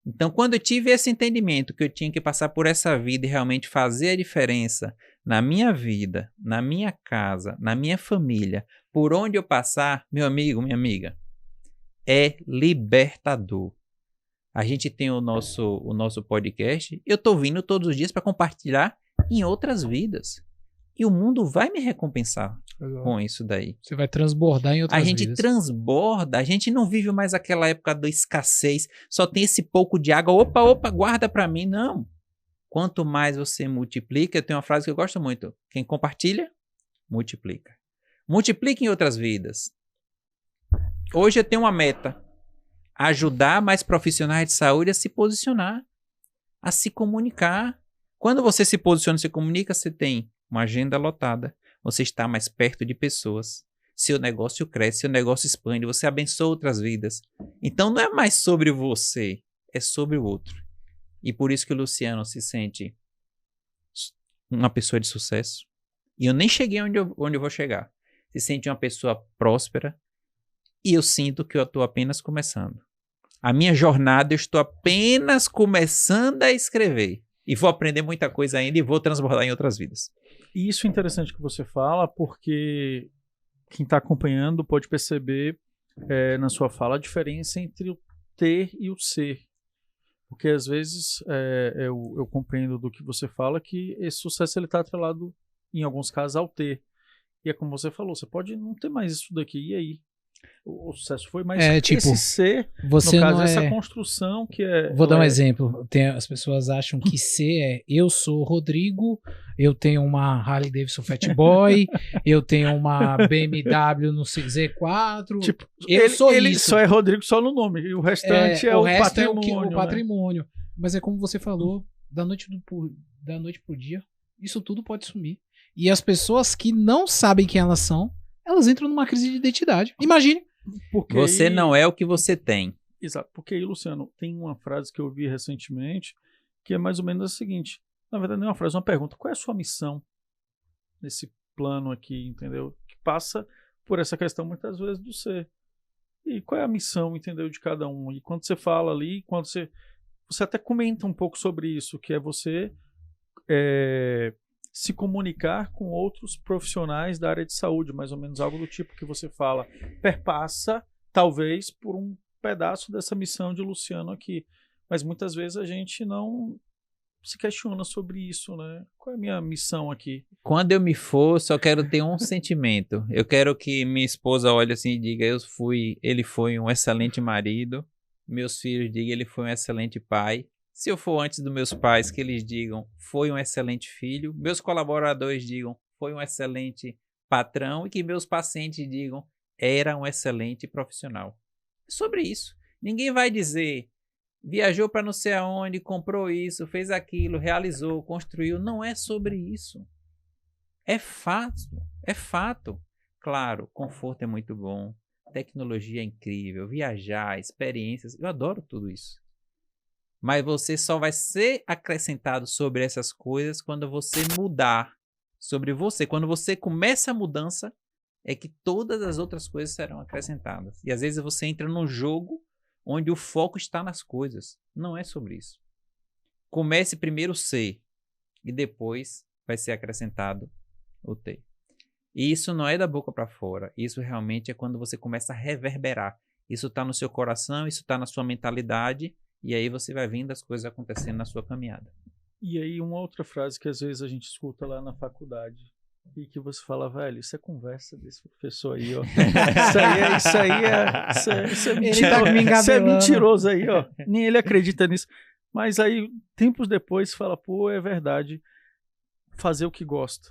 [SPEAKER 1] Então, quando eu tive esse entendimento que eu tinha que passar por essa vida e realmente fazer a diferença na minha vida, na minha casa, na minha família, por onde eu passar, meu amigo, minha amiga, é libertador. A gente tem o nosso podcast, eu estou vindo todos os dias para compartilhar em outras vidas. E o mundo vai me recompensar com isso daí.
[SPEAKER 3] Você vai transbordar em outras vidas.
[SPEAKER 1] A gente transborda, a gente não vive mais aquela época da escassez, só tem esse pouco de água, opa, guarda para mim. Não. Quanto mais você multiplica, eu tenho uma frase que eu gosto muito, quem compartilha, multiplica. Multiplica em outras vidas. Hoje eu tenho uma meta, ajudar mais profissionais de saúde a se posicionar, a se comunicar. Quando você se posiciona e se comunica, você tem uma agenda lotada, você está mais perto de pessoas, seu negócio cresce, seu negócio expande, você abençoa outras vidas. Então não é mais sobre você, é sobre o outro. E por isso que o Luciano se sente uma pessoa de sucesso. E eu nem cheguei onde eu vou chegar. Se sente uma pessoa próspera e eu sinto que eu estou apenas começando. A minha jornada eu estou apenas começando a escrever. E vou aprender muita coisa ainda e vou transbordar em outras vidas.
[SPEAKER 2] E isso é interessante que você fala, porque quem está acompanhando pode perceber na sua fala a diferença entre o ter e o ser. Porque às vezes eu compreendo do que você fala que esse sucesso ele está atrelado, em alguns casos, ao ter. E é como você falou, você pode não ter mais isso daqui, e aí? O sucesso foi, mas esse ser,
[SPEAKER 3] você
[SPEAKER 2] no caso,
[SPEAKER 3] não
[SPEAKER 2] essa construção que é...
[SPEAKER 3] Vou dar um exemplo. As pessoas acham que ser é eu sou Rodrigo, eu tenho uma Harley Davidson Fat Boy, eu tenho uma BMW no Z4,
[SPEAKER 2] tipo,
[SPEAKER 3] eu sou
[SPEAKER 2] ele
[SPEAKER 3] isso.
[SPEAKER 2] só é Rodrigo só no nome, e o restante é o patrimônio.
[SPEAKER 3] É o patrimônio. Mas é como você falou, da noite pro dia, isso tudo pode sumir. E as pessoas que não sabem quem elas são, elas entram numa crise de identidade. Imagine.
[SPEAKER 1] Você não é o que você tem.
[SPEAKER 2] Exato. Porque aí, Luciano, tem uma frase que eu vi recentemente que é mais ou menos a seguinte. Na verdade, não é uma frase, é uma pergunta. Qual é a sua missão nesse plano aqui, entendeu? Que passa por essa questão, muitas vezes, do ser. E qual é a missão, entendeu, de cada um? E quando você fala ali, quando você até comenta um pouco sobre isso, que é você se comunicar com outros profissionais da área de saúde, mais ou menos algo do tipo que você fala, perpassa, talvez, por um pedaço dessa missão de Luciano aqui. Mas muitas vezes a gente não se questiona sobre isso, né? Qual é a minha missão aqui?
[SPEAKER 1] Quando eu me for, só quero ter um sentimento. Eu quero que minha esposa olhe assim e diga, ele foi um excelente marido. Meus filhos digam, ele foi um excelente pai. Se eu for antes dos meus pais, que eles digam, foi um excelente filho. Meus colaboradores digam, foi um excelente patrão. E que meus pacientes digam, era um excelente profissional. É sobre isso. Ninguém vai dizer, viajou para não sei aonde, comprou isso, fez aquilo, realizou, construiu. Não é sobre isso. É fato. É fato. Claro, conforto é muito bom. Tecnologia é incrível. Viajar, experiências. Eu adoro tudo isso. Mas você só vai ser acrescentado sobre essas coisas quando você mudar sobre você. Quando você começa a mudança, é que todas as outras coisas serão acrescentadas. E às vezes você entra num jogo onde o foco está nas coisas. Não é sobre isso. Comece primeiro o ser e depois vai ser acrescentado o ter. E isso não é da boca para fora. Isso realmente é quando você começa a reverberar. Isso está no seu coração, isso está na sua mentalidade. E aí você vai vendo as coisas acontecendo na sua caminhada.
[SPEAKER 2] E aí uma outra frase que às vezes a gente escuta lá na faculdade e que você fala, velho, isso é conversa desse professor aí, ó. Isso é mentiroso aí, ó. Nem ele acredita nisso. Mas aí, tempos depois, fala, pô, é verdade. Fazer o que gosta.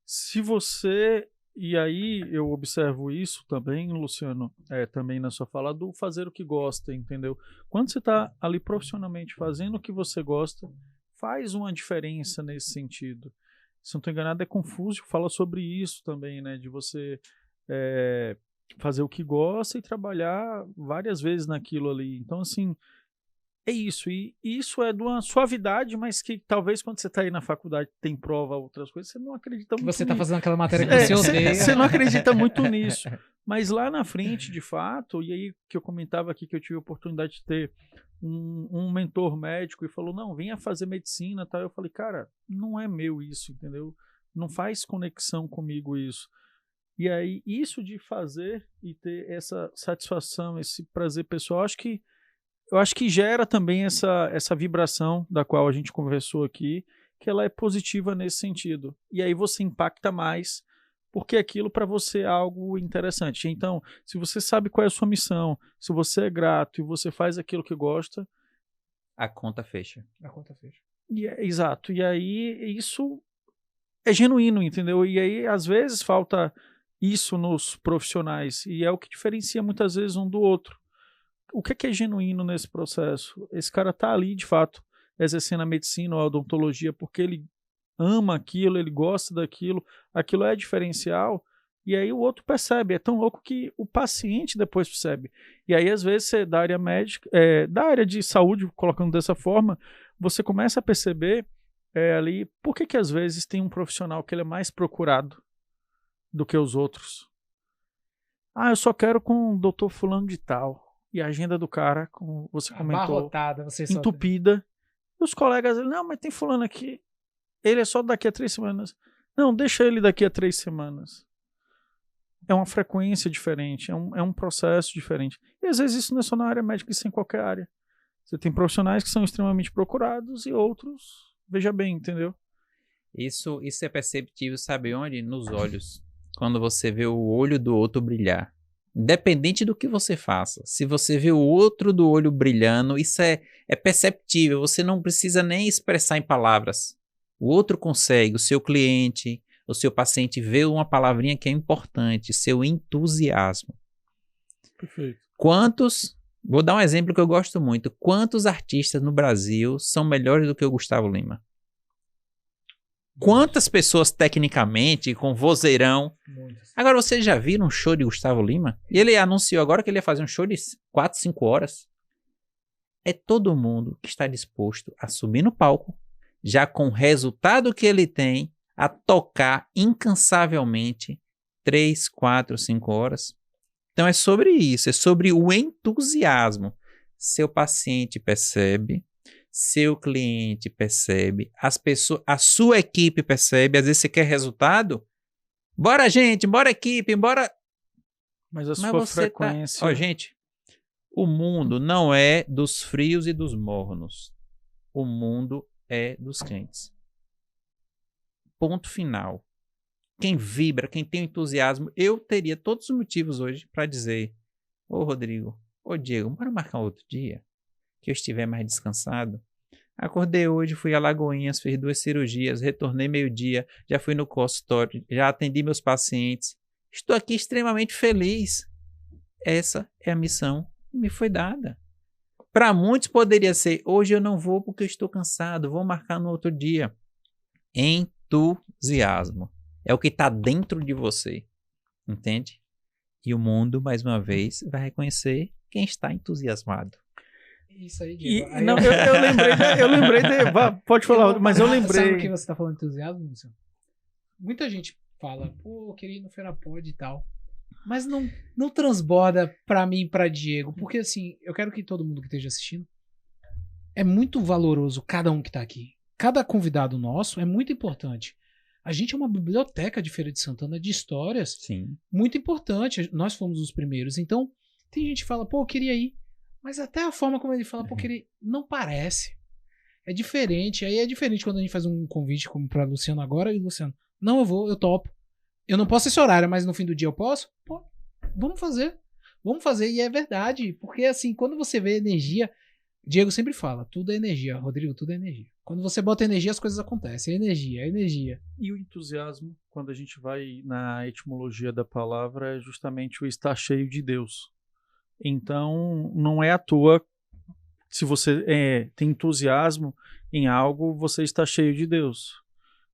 [SPEAKER 2] Se você... E aí eu observo isso também, Luciano, também na sua fala, do fazer o que gosta, entendeu? Quando você está ali profissionalmente fazendo o que você gosta, faz uma diferença nesse sentido. Se não estou enganado, é Confúcio fala sobre isso também, né? De você fazer o que gosta e trabalhar várias vezes naquilo ali. Então, assim, é isso. E isso é de uma suavidade, mas que talvez quando você está aí na faculdade tem prova, outras coisas, você não acredita muito
[SPEAKER 3] nisso. Você está
[SPEAKER 2] nisso.
[SPEAKER 3] Fazendo aquela matéria que você odeia.
[SPEAKER 2] Você não acredita muito nisso. Mas lá na frente, de fato, e aí que eu comentava aqui que eu tive a oportunidade de ter um mentor médico e falou, não, venha fazer medicina, tal. Eu falei, cara, não é meu isso, entendeu? Não faz conexão comigo isso. E aí, isso de fazer e ter essa satisfação, esse prazer pessoal, eu acho que gera também essa vibração da qual a gente conversou aqui, que ela é positiva nesse sentido. E aí você impacta mais, porque aquilo para você é algo interessante. Então, se você sabe qual é a sua missão, se você é grato e você faz aquilo que gosta...
[SPEAKER 1] A conta fecha.
[SPEAKER 2] Exato. E aí isso é genuíno, entendeu? E aí, às vezes, falta isso nos profissionais. E é o que diferencia muitas vezes um do outro. O que é genuíno nesse processo? Esse cara está ali, de fato, exercendo a medicina ou a odontologia porque ele ama aquilo, ele gosta daquilo, aquilo é diferencial, e aí o outro percebe. É tão louco que o paciente depois percebe. E aí, às vezes, você da área médica, da área de saúde, colocando dessa forma, você começa a perceber ali por que às vezes tem um profissional que ele é mais procurado do que os outros. Ah, eu só quero com o doutor fulano de tal. E a agenda do cara, como você comentou,
[SPEAKER 3] abarrotada,
[SPEAKER 2] entupida. E os colegas, não, mas tem fulano aqui. Ele é só daqui a 3 semanas. Não, deixa ele daqui a 3 semanas. É uma frequência diferente, é um processo diferente. E às vezes isso não é só na área médica, isso é em qualquer área. Você tem profissionais que são extremamente procurados e outros, veja bem, entendeu?
[SPEAKER 1] Isso é perceptível, sabe onde? Nos olhos. Quando você vê o olho do outro brilhar. Independente do que você faça. Se você vê o outro do olho brilhando, isso é perceptível. Você não precisa nem expressar em palavras. O outro consegue, o seu cliente, o seu paciente vê uma palavrinha que é importante, seu entusiasmo.
[SPEAKER 2] Perfeito.
[SPEAKER 1] Vou dar um exemplo que eu gosto muito. Quantos artistas no Brasil são melhores do que o Gustavo Lima? Quantas pessoas tecnicamente, com vozeirão...
[SPEAKER 3] Muitas.
[SPEAKER 1] Agora, vocês já viram um show de Gustavo Lima? E ele anunciou agora que ele ia fazer um show de 4, 5 horas. É todo mundo que está disposto a subir no palco, já com o resultado que ele tem, a tocar incansavelmente 3, 4, 5 horas. Então é sobre isso, é sobre o entusiasmo. Seu paciente percebe, seu cliente percebe, a sua equipe percebe. Às vezes você quer resultado? Bora, gente, bora, equipe, bora.
[SPEAKER 2] Mas a sua frequência...
[SPEAKER 1] Ó, gente, o mundo não é dos frios e dos mornos. O mundo é dos quentes. Ponto final. Quem vibra, quem tem entusiasmo, eu teria todos os motivos hoje para dizer: ô Rodrigo, ô Diego, bora marcar outro dia, que eu estiver mais descansado. Acordei hoje, fui a Lagoinhas, fiz 2 cirurgias, retornei meio-dia, já fui no consultório, já atendi meus pacientes. Estou aqui extremamente feliz. Essa é a missão que me foi dada. Para muitos poderia ser: hoje eu não vou porque eu estou cansado, vou marcar no outro dia. Entusiasmo. É o que está dentro de você, entende? E o mundo, mais uma vez, vai reconhecer quem está entusiasmado.
[SPEAKER 3] Isso aí, Diego.
[SPEAKER 2] Não, eu lembrei pode falar, mas eu lembrei.
[SPEAKER 3] Sabe o que você está falando de entusiasmo, Luciano? Muita gente fala: pô, eu queria ir no Ferapod e tal. Mas não transborda pra mim e pra Diego. Porque assim, eu quero que todo mundo que esteja assistindo, é muito valoroso cada um que tá aqui. Cada convidado nosso é muito importante. A gente é uma biblioteca de Feira de Santana de histórias.
[SPEAKER 1] Sim.
[SPEAKER 3] Muito importante. Nós fomos os primeiros. Então, tem gente que fala: pô, eu queria ir. Mas até a forma como ele fala: pô, queria ir, não parece. É diferente. Aí é diferente quando a gente faz um convite como pra Luciano agora. E Luciano: não, eu vou, eu topo. Eu não posso esse horário, mas no fim do dia eu posso? Pô, vamos fazer. Vamos fazer. E é verdade. Porque assim, quando você vê energia... Diego sempre fala: tudo é energia. Rodrigo, tudo é energia. Quando você bota energia, as coisas acontecem. É energia, é energia.
[SPEAKER 2] E o entusiasmo, quando a gente vai na etimologia da palavra, é justamente o estar cheio de Deus. Então, não é à toa, se você tem entusiasmo em algo, você está cheio de Deus.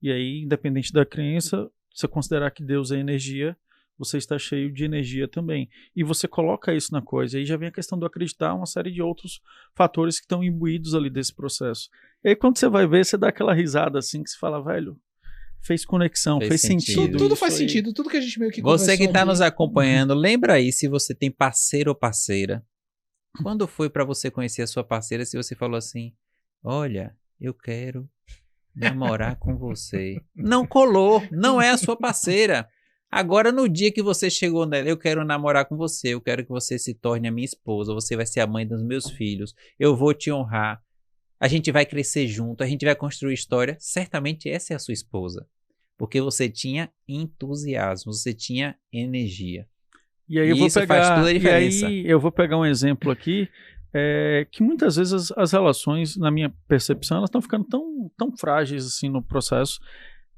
[SPEAKER 2] E aí, independente da crença, você considerar que Deus é energia, você está cheio de energia também. E você coloca isso na coisa. E aí já vem a questão do acreditar, uma série de outros fatores que estão imbuídos ali desse processo. E aí quando você vai ver, você dá aquela risada assim, que você fala: velho, fez conexão, fez sentido.
[SPEAKER 3] Tudo faz sentido, tudo que a gente meio que
[SPEAKER 1] Você que está
[SPEAKER 3] aqui.
[SPEAKER 1] nos acompanhando, lembra aí se você tem parceiro ou parceira. Quando foi para você conhecer a sua parceira, se você falou assim: olha, eu quero namorar com você. Não colou, não é a sua parceira. Agora, no dia que você chegou nela: eu quero namorar com você, eu quero que você se torne a minha esposa, você vai ser a mãe dos meus filhos, eu vou te honrar, a gente vai crescer junto, a gente vai construir história. Certamente essa é a sua esposa, porque você tinha entusiasmo, você tinha energia.
[SPEAKER 2] E aí faz toda a diferença. E aí eu vou pegar um exemplo aqui, que muitas vezes as relações, na minha percepção, elas estão ficando tão frágeis assim no processo.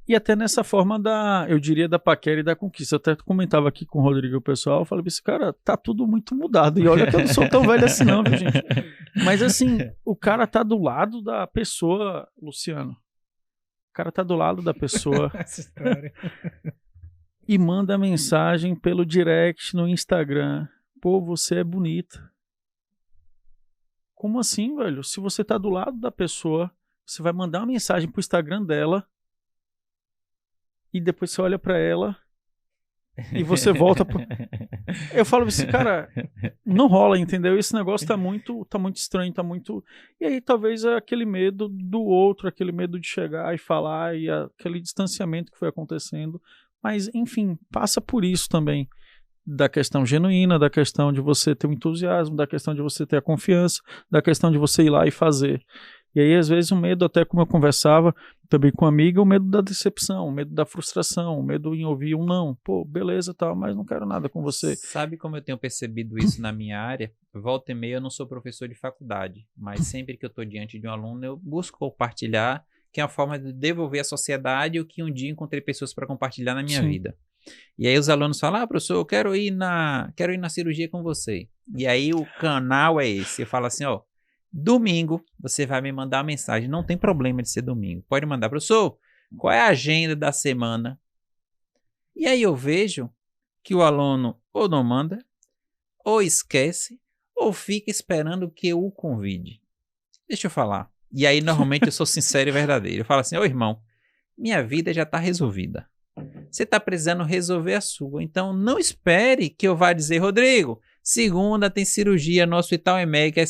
[SPEAKER 2] E até nessa forma eu diria, da paquera e da conquista. Eu até comentava aqui com o Rodrigo e o pessoal, eu falei: esse cara, tá tudo muito mudado. E olha que eu não sou tão velho assim não, viu, gente? Mas assim, o cara tá do lado da pessoa, Luciano. O cara tá do lado da pessoa
[SPEAKER 3] Essa história.
[SPEAKER 2] E manda mensagem pelo direct no Instagram: pô, você é bonita. Como assim, velho? Se você tá do lado da pessoa, você vai mandar uma mensagem pro Instagram dela, e depois você olha pra ela e você volta pro... Eu falo assim: cara, não rola, entendeu? Esse negócio tá muito estranho, tá muito... E aí talvez é aquele medo do outro, aquele medo de chegar e falar, e aquele distanciamento que foi acontecendo. Mas, enfim, passa por isso também. da questão genuína, da questão de você ter o entusiasmo, da questão de você ter a confiança, da questão de você ir lá e fazer. E aí, às vezes, o medo, até como eu conversava também com uma amiga, o medo da decepção, o medo da frustração, o medo em ouvir um não. Pô, beleza, tal, mas não quero nada com você.
[SPEAKER 1] Sabe como eu tenho percebido isso na minha área? Volta e meia eu não sou professor de faculdade, mas sempre que eu estou diante de um aluno, eu busco compartilhar, que é uma forma de devolver à sociedade o que um dia encontrei pessoas para compartilhar na minha vida. E aí os alunos falam, professor, eu quero ir na cirurgia com você. E aí o canal é esse. Eu falo assim, ó, domingo você vai me mandar uma mensagem. Não tem problema de ser domingo. Pode mandar, professor, qual é a agenda da semana? E aí eu vejo que o aluno ou não manda, ou esquece, ou fica esperando que eu o convide. Deixa eu falar. E aí normalmente eu sou sincero e verdadeiro. Eu falo assim, ô irmão, minha vida já está resolvida. Você está precisando resolver a sua. Então, não espere que eu vá dizer, Rodrigo, segunda tem cirurgia no Hospital EMEC.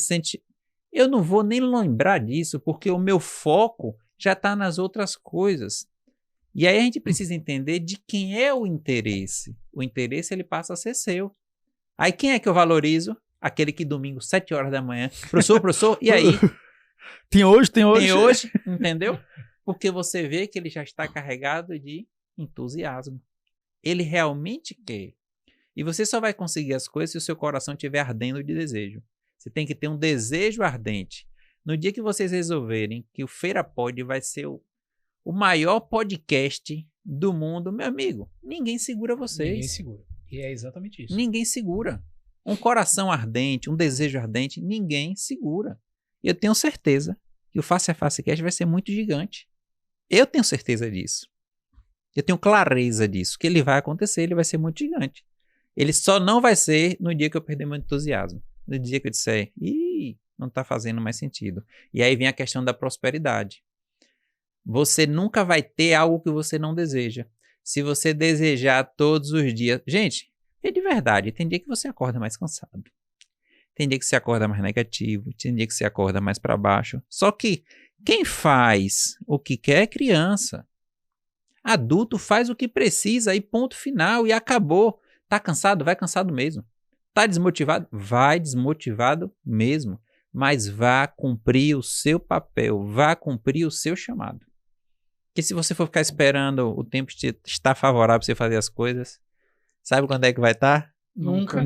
[SPEAKER 1] Eu não vou nem lembrar disso, porque o meu foco já está nas outras coisas. E aí a gente precisa entender de quem é o interesse. O interesse, ele passa a ser seu. Aí quem é que eu valorizo? Aquele que domingo, 7 horas da manhã, professor, e aí?
[SPEAKER 2] Tem hoje,
[SPEAKER 1] entendeu? Porque você vê que ele já está carregado de entusiasmo. Ele realmente quer. E você só vai conseguir as coisas se o seu coração estiver ardendo de desejo. Você tem que ter um desejo ardente. No dia que vocês resolverem que o Feira Pod vai ser o maior podcast do mundo, meu amigo, ninguém segura vocês.
[SPEAKER 3] Ninguém segura. E é exatamente isso.
[SPEAKER 1] Ninguém segura. Um coração ardente, um desejo ardente, ninguém segura. E eu tenho certeza que o Face a Face Cast vai ser muito gigante. Eu tenho certeza disso. Eu tenho clareza disso, que ele vai acontecer, ele vai ser muito gigante. Ele só não vai ser no dia que eu perder meu entusiasmo. No dia que eu disser, não está fazendo mais sentido. E aí vem a questão da prosperidade. Você nunca vai ter algo que você não deseja. Se você desejar todos os dias... Gente, é de verdade, tem dia que você acorda mais cansado. Tem dia que você acorda mais negativo. Tem dia que você acorda mais para baixo. Só que quem faz o que quer é criança. Adulto faz o que precisa e ponto final, e acabou. Tá cansado? Vai cansado mesmo. Tá desmotivado? Vai desmotivado mesmo. Mas vá cumprir o seu papel, vá cumprir o seu chamado. Porque se você for ficar esperando o tempo estar favorável para você fazer as coisas, sabe quando é que vai estar?
[SPEAKER 3] Nunca.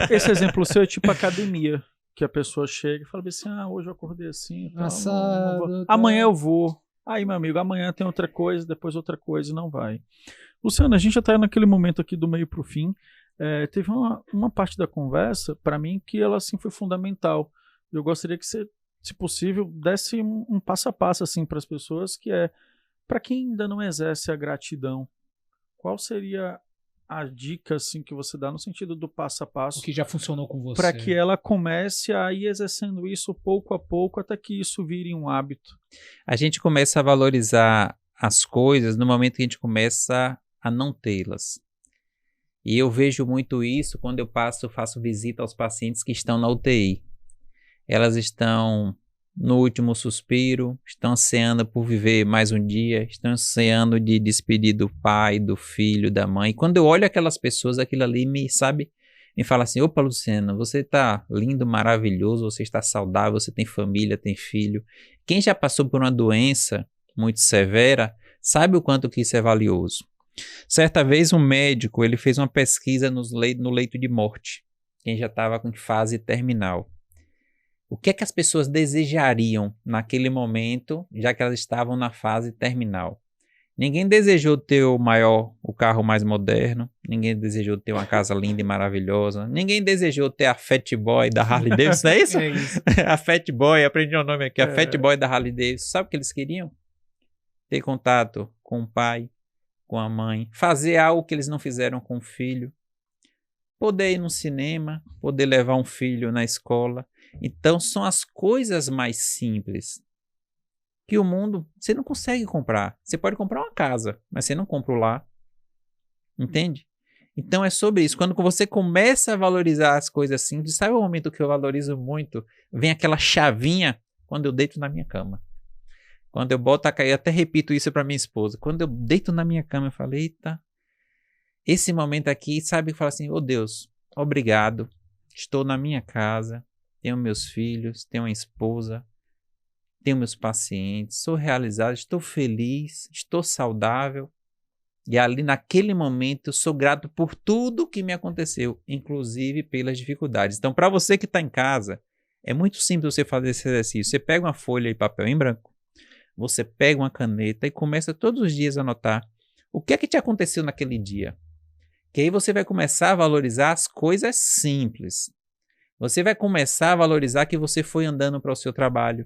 [SPEAKER 2] Esse exemplo seu é tipo academia, que a pessoa chega e fala assim, hoje eu acordei assim,
[SPEAKER 3] Assado,
[SPEAKER 2] amanhã eu vou. Aí, meu amigo, amanhã tem outra coisa, depois outra coisa, e não vai. Luciano, a gente já está naquele momento aqui do meio para o fim. Teve uma parte da conversa, para mim, que ela assim, foi fundamental. Eu gostaria que você, se possível, desse um passo a passo assim, para as pessoas, que é, para quem ainda não exerce a gratidão, qual seria a dica assim, que você dá no sentido do passo a passo?
[SPEAKER 3] O que já funcionou com você.
[SPEAKER 2] Para que ela comece a ir exercendo isso pouco a pouco, até que isso vire um hábito.
[SPEAKER 1] A gente começa a valorizar as coisas no momento que a gente começa a não tê-las. E eu vejo muito isso quando eu faço visita aos pacientes que estão na UTI. Elas estão no último suspiro, estão ansiando por viver mais um dia, estão ansiando de despedir do pai, do filho, da mãe. E quando eu olho aquelas pessoas, aquilo ali me fala assim, opa, Luciano, você está lindo, maravilhoso, você está saudável, você tem família, tem filho. Quem já passou por uma doença muito severa, sabe o quanto que isso é valioso. Certa vez um médico, ele fez uma pesquisa no leito de morte, quem já estava com fase terminal. O que é que as pessoas desejariam naquele momento, já que elas estavam na fase terminal? Ninguém desejou ter o carro mais moderno, ninguém desejou ter uma casa linda e maravilhosa, ninguém desejou ter a Fat Boy da Harley Davidson, não é isso?
[SPEAKER 3] É isso.
[SPEAKER 1] A Fat Boy, aprendi o nome aqui, a Fat Boy da Harley Davidson. Sabe o que eles queriam? Ter contato com o pai, com a mãe, fazer algo que eles não fizeram com o filho, poder ir no cinema, poder levar um filho na escola. Então são as coisas mais simples que o mundo, você não consegue comprar. Você pode comprar uma casa, mas você não compra o lar. Entende? Então é sobre isso. Quando você começa a valorizar as coisas simples, sabe o momento que eu valorizo muito? Vem aquela chavinha quando eu deito na minha cama. Quando eu boto a cair, até repito isso para minha esposa. Quando eu deito na minha cama, eu falo, eita, esse momento aqui, sabe, que fala assim, ô Deus, obrigado, estou na minha casa, tenho meus filhos, tenho uma esposa, tenho meus pacientes, sou realizado, estou feliz, estou saudável. E ali naquele momento eu sou grato por tudo que me aconteceu, inclusive pelas dificuldades. Então, para você que está em casa, é muito simples você fazer esse exercício. Você pega uma folha de papel em branco, você pega uma caneta e começa todos os dias a anotar o que é que te aconteceu naquele dia. Que aí você vai começar a valorizar as coisas simples. Você vai começar a valorizar que você foi andando para o seu trabalho.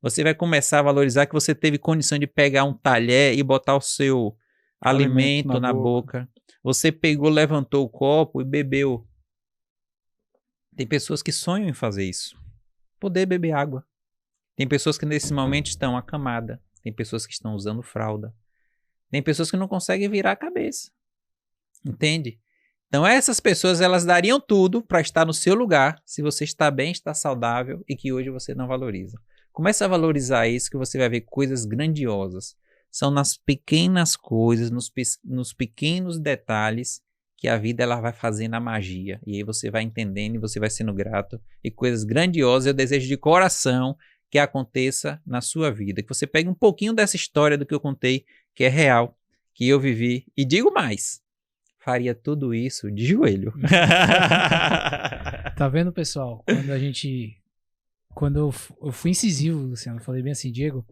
[SPEAKER 1] Você vai começar a valorizar que você teve condição de pegar um talher e botar o seu alimento na boca. Você pegou, levantou o copo e bebeu. Tem pessoas que sonham em fazer isso. Poder beber água. Tem pessoas que nesse momento estão acamadas. Tem pessoas que estão usando fralda. Tem pessoas que não conseguem virar a cabeça. Entende? Então essas pessoas, elas dariam tudo para estar no seu lugar, se você está bem, está saudável e que hoje você não valoriza. Comece a valorizar isso que você vai ver coisas grandiosas. São nas pequenas coisas, nos pequenos detalhes que a vida ela vai fazendo a magia. E aí você vai entendendo e você vai sendo grato. E coisas grandiosas eu desejo de coração que aconteça na sua vida. Que você pegue um pouquinho dessa história do que eu contei, que é real, que eu vivi. E digo mais, faria tudo isso de joelho.
[SPEAKER 3] Tá vendo, pessoal? Quando eu fui incisivo, Luciano, falei bem assim, Diego,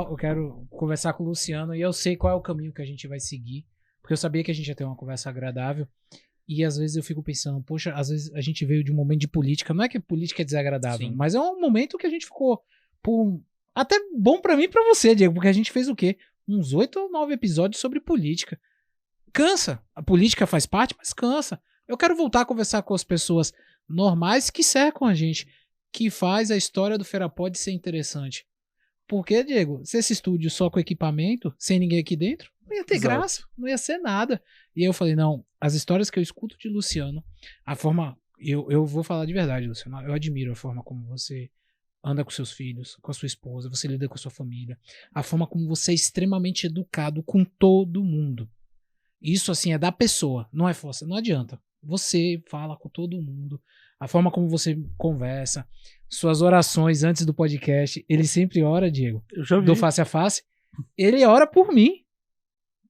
[SPEAKER 3] eu quero conversar com o Luciano e eu sei qual é o caminho que a gente vai seguir, porque eu sabia que a gente ia ter uma conversa agradável e às vezes eu fico pensando, poxa, às vezes a gente veio de um momento de política, não é que política é desagradável,
[SPEAKER 1] Sim.
[SPEAKER 3] mas é um momento que a gente ficou até bom pra mim e pra você, Diego, porque a gente fez o quê? Uns 8 ou 9 episódios sobre política. Cansa, a política faz parte, mas cansa. Eu quero voltar a conversar com as pessoas normais que cercam a gente, que faz a história do Ferapod ser interessante. Porque, Diego, se esse estúdio só com equipamento, sem ninguém aqui dentro, não ia ter graça, não ia ser nada. E aí eu falei, não, as histórias que eu escuto de Luciano, a forma, eu vou falar de verdade, Luciano, eu admiro a forma como você anda com seus filhos, com a sua esposa, você lida com a sua família, a forma como você é extremamente educado com todo mundo. Isso, assim, é da pessoa, não é força, não adianta. Você fala com todo mundo, a forma como você conversa, suas orações antes do podcast, ele sempre ora, Diego,
[SPEAKER 2] Eu já vi.
[SPEAKER 3] do face a face, ele ora por mim,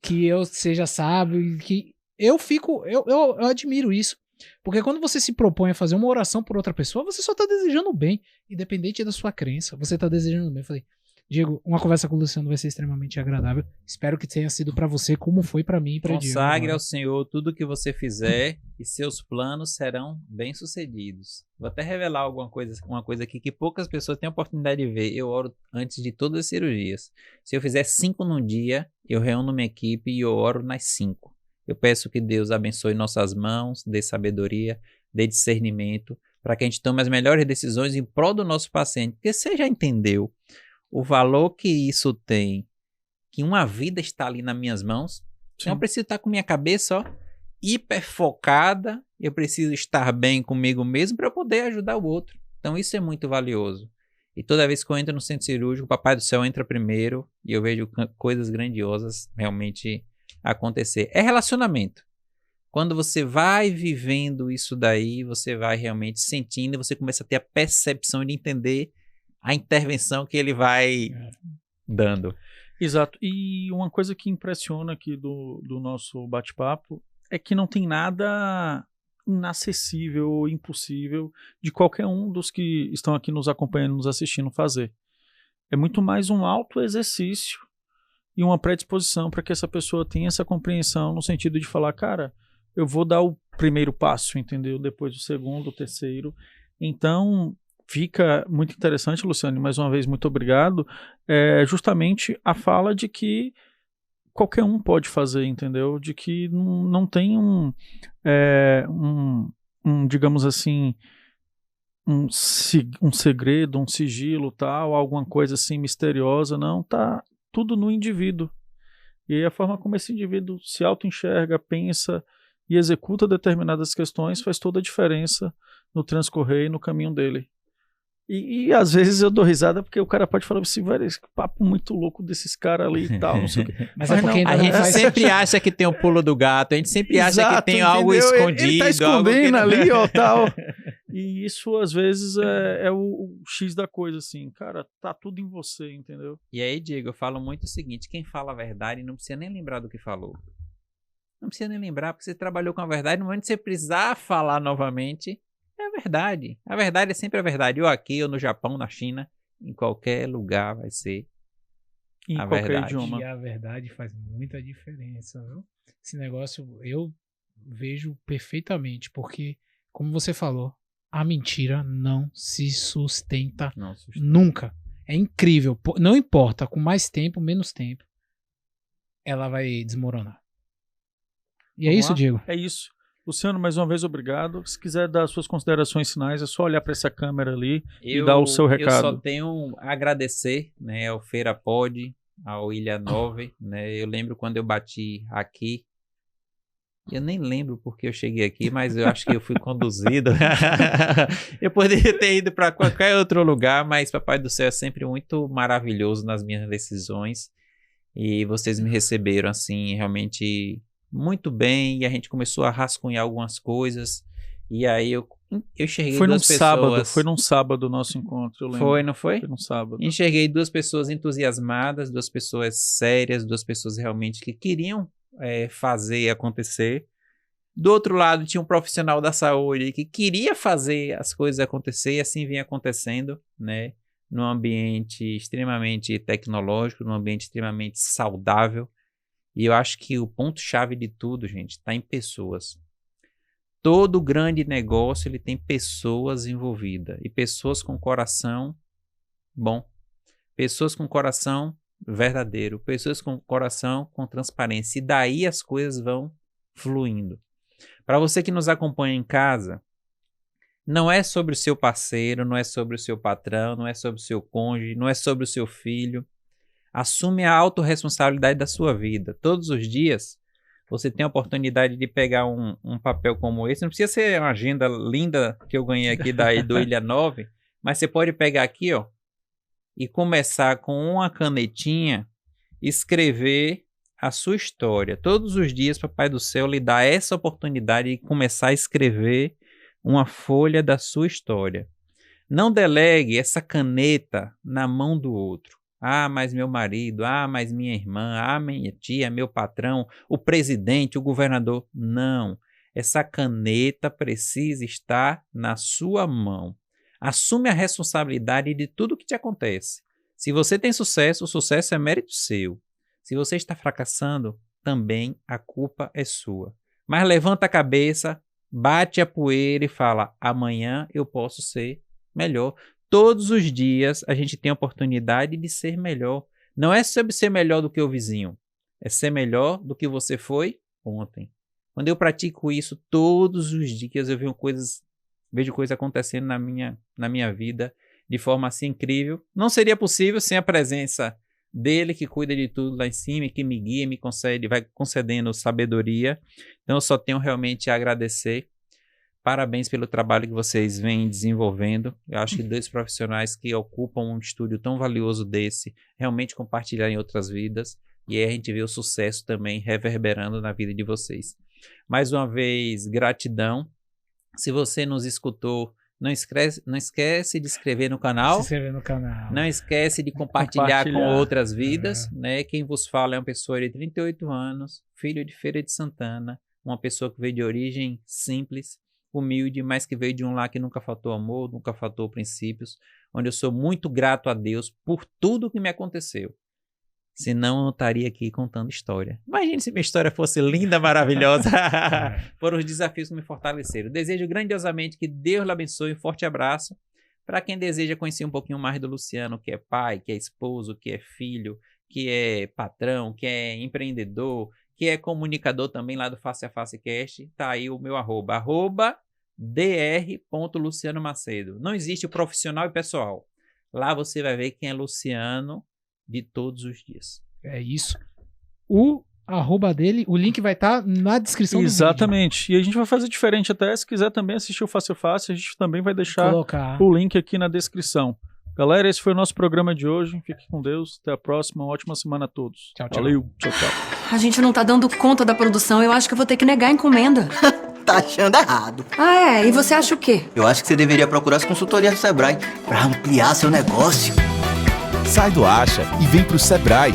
[SPEAKER 3] que eu seja sábio, que eu admiro isso, porque quando você se propõe a fazer uma oração por outra pessoa, você só tá desejando o bem, independente da sua crença, você tá desejando o bem. Eu falei, Diego, uma conversa com o Luciano vai ser extremamente agradável. Espero que tenha sido pra você como foi pra mim e pra Diego.
[SPEAKER 1] Consagre ao Senhor tudo que você fizer e seus planos serão bem-sucedidos. Vou até revelar uma coisa aqui que poucas pessoas têm a oportunidade de ver. Eu oro antes de todas as cirurgias. Se eu fizer 5 num dia, eu reúno minha equipe e eu oro nas 5. Eu peço que Deus abençoe nossas mãos, dê sabedoria, dê discernimento, para que a gente tome as melhores decisões em prol do nosso paciente. Porque você já entendeu o valor que isso tem, que uma vida está ali nas minhas mãos. Sim. Então eu preciso estar com minha cabeça hiper focada, eu preciso estar bem comigo mesmo para eu poder ajudar o outro. Então isso é muito valioso. E toda vez que eu entro no centro cirúrgico, o Papai do Céu entra primeiro e eu vejo coisas grandiosas realmente acontecer. É relacionamento. Quando você vai vivendo isso daí, você vai realmente sentindo e você começa a ter a percepção de entender a intervenção que ele vai dando.
[SPEAKER 2] Exato. E uma coisa que impressiona aqui do nosso bate-papo é que não tem nada inacessível ou impossível de qualquer um dos que estão aqui nos acompanhando, nos assistindo fazer. É muito mais um autoexercício e uma predisposição para que essa pessoa tenha essa compreensão no sentido de falar, cara, eu vou dar o primeiro passo, entendeu? Depois o segundo, o terceiro. Então, fica muito interessante, Luciane, mais uma vez, muito obrigado. Justamente a fala de que qualquer um pode fazer, entendeu? De que não tem digamos assim, um segredo, um sigilo, tal, alguma coisa assim misteriosa, não, tá tudo no indivíduo. E a forma como esse indivíduo se auto-enxerga, pensa e executa determinadas questões faz toda a diferença no transcorrer e no caminho dele. E às vezes eu dou risada porque o cara pode falar assim, velho, esse papo muito louco desses caras ali e tal, não sei o quê.
[SPEAKER 3] Mas é porque
[SPEAKER 1] A gente sempre acha que tem o pulo do gato, a gente sempre acha que tem algo escondido.
[SPEAKER 2] Ele tá escondendo ali, ó, tal. E isso, às vezes, é o X da coisa, assim. Cara, tá tudo em você, entendeu?
[SPEAKER 1] E aí, Diego, eu falo muito o seguinte, quem fala a verdade não precisa nem lembrar do que falou. Não precisa nem lembrar, porque você trabalhou com a verdade, no momento que você precisar falar novamente, é a verdade. A verdade é sempre a verdade. Ou aqui, ou no Japão, na China, em qualquer lugar vai ser
[SPEAKER 2] Em
[SPEAKER 1] a
[SPEAKER 2] qualquer
[SPEAKER 1] verdade.
[SPEAKER 2] idioma.
[SPEAKER 3] E a verdade faz muita diferença, viu? Esse negócio eu vejo perfeitamente, porque, como você falou, a mentira não se sustenta
[SPEAKER 1] Não, sustenta.
[SPEAKER 3] nunca. É incrível. Não importa, com mais tempo, menos tempo, ela vai desmoronar. E é
[SPEAKER 2] Vamos
[SPEAKER 3] isso,
[SPEAKER 2] lá?
[SPEAKER 3] Diego.
[SPEAKER 2] É isso. Luciano, mais uma vez, obrigado. Se quiser dar suas considerações finais, é só olhar para essa câmera ali e dar o seu
[SPEAKER 1] Eu só
[SPEAKER 2] recado.
[SPEAKER 1] tenho a agradecer, né, ao Feira Pod, ao Ilha 9, né? Eu lembro quando eu bati aqui. Eu nem lembro porque eu cheguei aqui, mas eu acho que eu fui conduzido. Eu poderia ter ido para qualquer outro lugar, mas Papai do Céu é sempre muito maravilhoso nas minhas decisões. E vocês me receberam, assim, realmente muito bem. E a gente começou a rascunhar algumas coisas. E aí eu enxerguei
[SPEAKER 2] Foi num
[SPEAKER 1] duas pessoas.
[SPEAKER 2] sábado, foi num sábado o nosso encontro, eu lembro.
[SPEAKER 1] Foi, não foi?
[SPEAKER 2] Foi num sábado.
[SPEAKER 1] Enxerguei duas pessoas entusiasmadas, duas pessoas sérias, duas pessoas realmente que queriam fazer acontecer. Do outro lado tinha um profissional da saúde que queria fazer as coisas acontecer, e assim vinha acontecendo, né? Num ambiente extremamente tecnológico, num ambiente extremamente saudável. E eu acho que o ponto-chave de tudo, gente, está em pessoas. Todo grande negócio ele tem pessoas envolvidas e pessoas com coração bom, pessoas com coração verdadeiro, pessoas com coração com transparência. E daí as coisas vão fluindo. Para você que nos acompanha em casa, não é sobre o seu parceiro, não é sobre o seu patrão, não é sobre o seu cônjuge, não é sobre o seu filho. Assume a autorresponsabilidade da sua vida. Todos os dias você tem a oportunidade de pegar um papel como esse. Não precisa ser uma agenda linda que eu ganhei aqui do Ilha 9, mas você pode pegar aqui, ó, e começar com uma canetinha, escrever a sua história. Todos os dias, Papai do Céu lhe dá essa oportunidade de começar a escrever uma folha da sua história. Não delegue essa caneta na mão do outro. Ah, mas meu marido, ah, mas minha irmã, ah, minha tia, meu patrão, o presidente, o governador. Não. Essa caneta precisa estar na sua mão. Assume a responsabilidade de tudo que te acontece. Se você tem sucesso, o sucesso é mérito seu. Se você está fracassando, também a culpa é sua. Mas levanta a cabeça, bate a poeira e fala: amanhã eu posso ser melhor. Todos os dias a gente tem a oportunidade de ser melhor. Não é sobre ser melhor do que o vizinho. É ser melhor do que você foi ontem. Quando eu pratico isso todos os dias, eu vejo coisas acontecendo na minha vida de forma assim incrível. Não seria possível sem a presença dele que cuida de tudo lá em cima, que me guia, me concede, vai concedendo sabedoria. Então eu só tenho realmente a agradecer. Parabéns pelo trabalho que vocês vêm desenvolvendo. Eu acho que 2 profissionais que ocupam um estúdio tão valioso desse, realmente compartilharem outras vidas. E aí a gente vê o sucesso também reverberando na vida de vocês. Mais uma vez, gratidão. Se você nos escutou, não esquece de se inscrever no canal.
[SPEAKER 3] Se inscrever no canal.
[SPEAKER 1] Não esquece de compartilhar com outras vidas. Né? Quem vos fala é uma pessoa de 38 anos, filho de Feira de Santana, uma pessoa que veio de origem simples, humilde, mas que veio de um lar que nunca faltou amor, nunca faltou princípios, onde eu sou muito grato a Deus por tudo que me aconteceu. Senão eu não estaria aqui contando história. Imagine se minha história fosse linda, maravilhosa. Foram os desafios que me fortaleceram. Desejo grandiosamente que Deus lhe abençoe. Um forte abraço. Para quem deseja conhecer um pouquinho mais do Luciano, que é pai, que é esposo, que é filho, que é patrão, que é empreendedor, que é comunicador também lá do Face a Face Cast, tá aí o meu arroba dr.luciano Macedo. Não existe o profissional e pessoal. Lá você vai ver quem é Luciano de todos os dias.
[SPEAKER 3] É isso. O arroba dele, o link vai estar na descrição do vídeo.
[SPEAKER 2] Exatamente. E a gente vai fazer diferente até, se quiser também assistir o Fácil Fácil, a gente também vai deixar o link aqui na descrição. Galera, esse foi o nosso programa de hoje. Fique com Deus. Até a próxima. Uma ótima semana a todos.
[SPEAKER 3] Tchau, tchau.
[SPEAKER 2] Valeu. Tchau, tchau.
[SPEAKER 4] A gente não tá dando conta da produção. Eu acho que eu vou ter que negar a encomenda.
[SPEAKER 5] Tá achando errado.
[SPEAKER 4] Ah, é? E você acha o quê?
[SPEAKER 5] Eu acho que você deveria procurar as consultorias do Sebrae pra ampliar seu negócio.
[SPEAKER 6] Sai do Acha e vem pro Sebrae.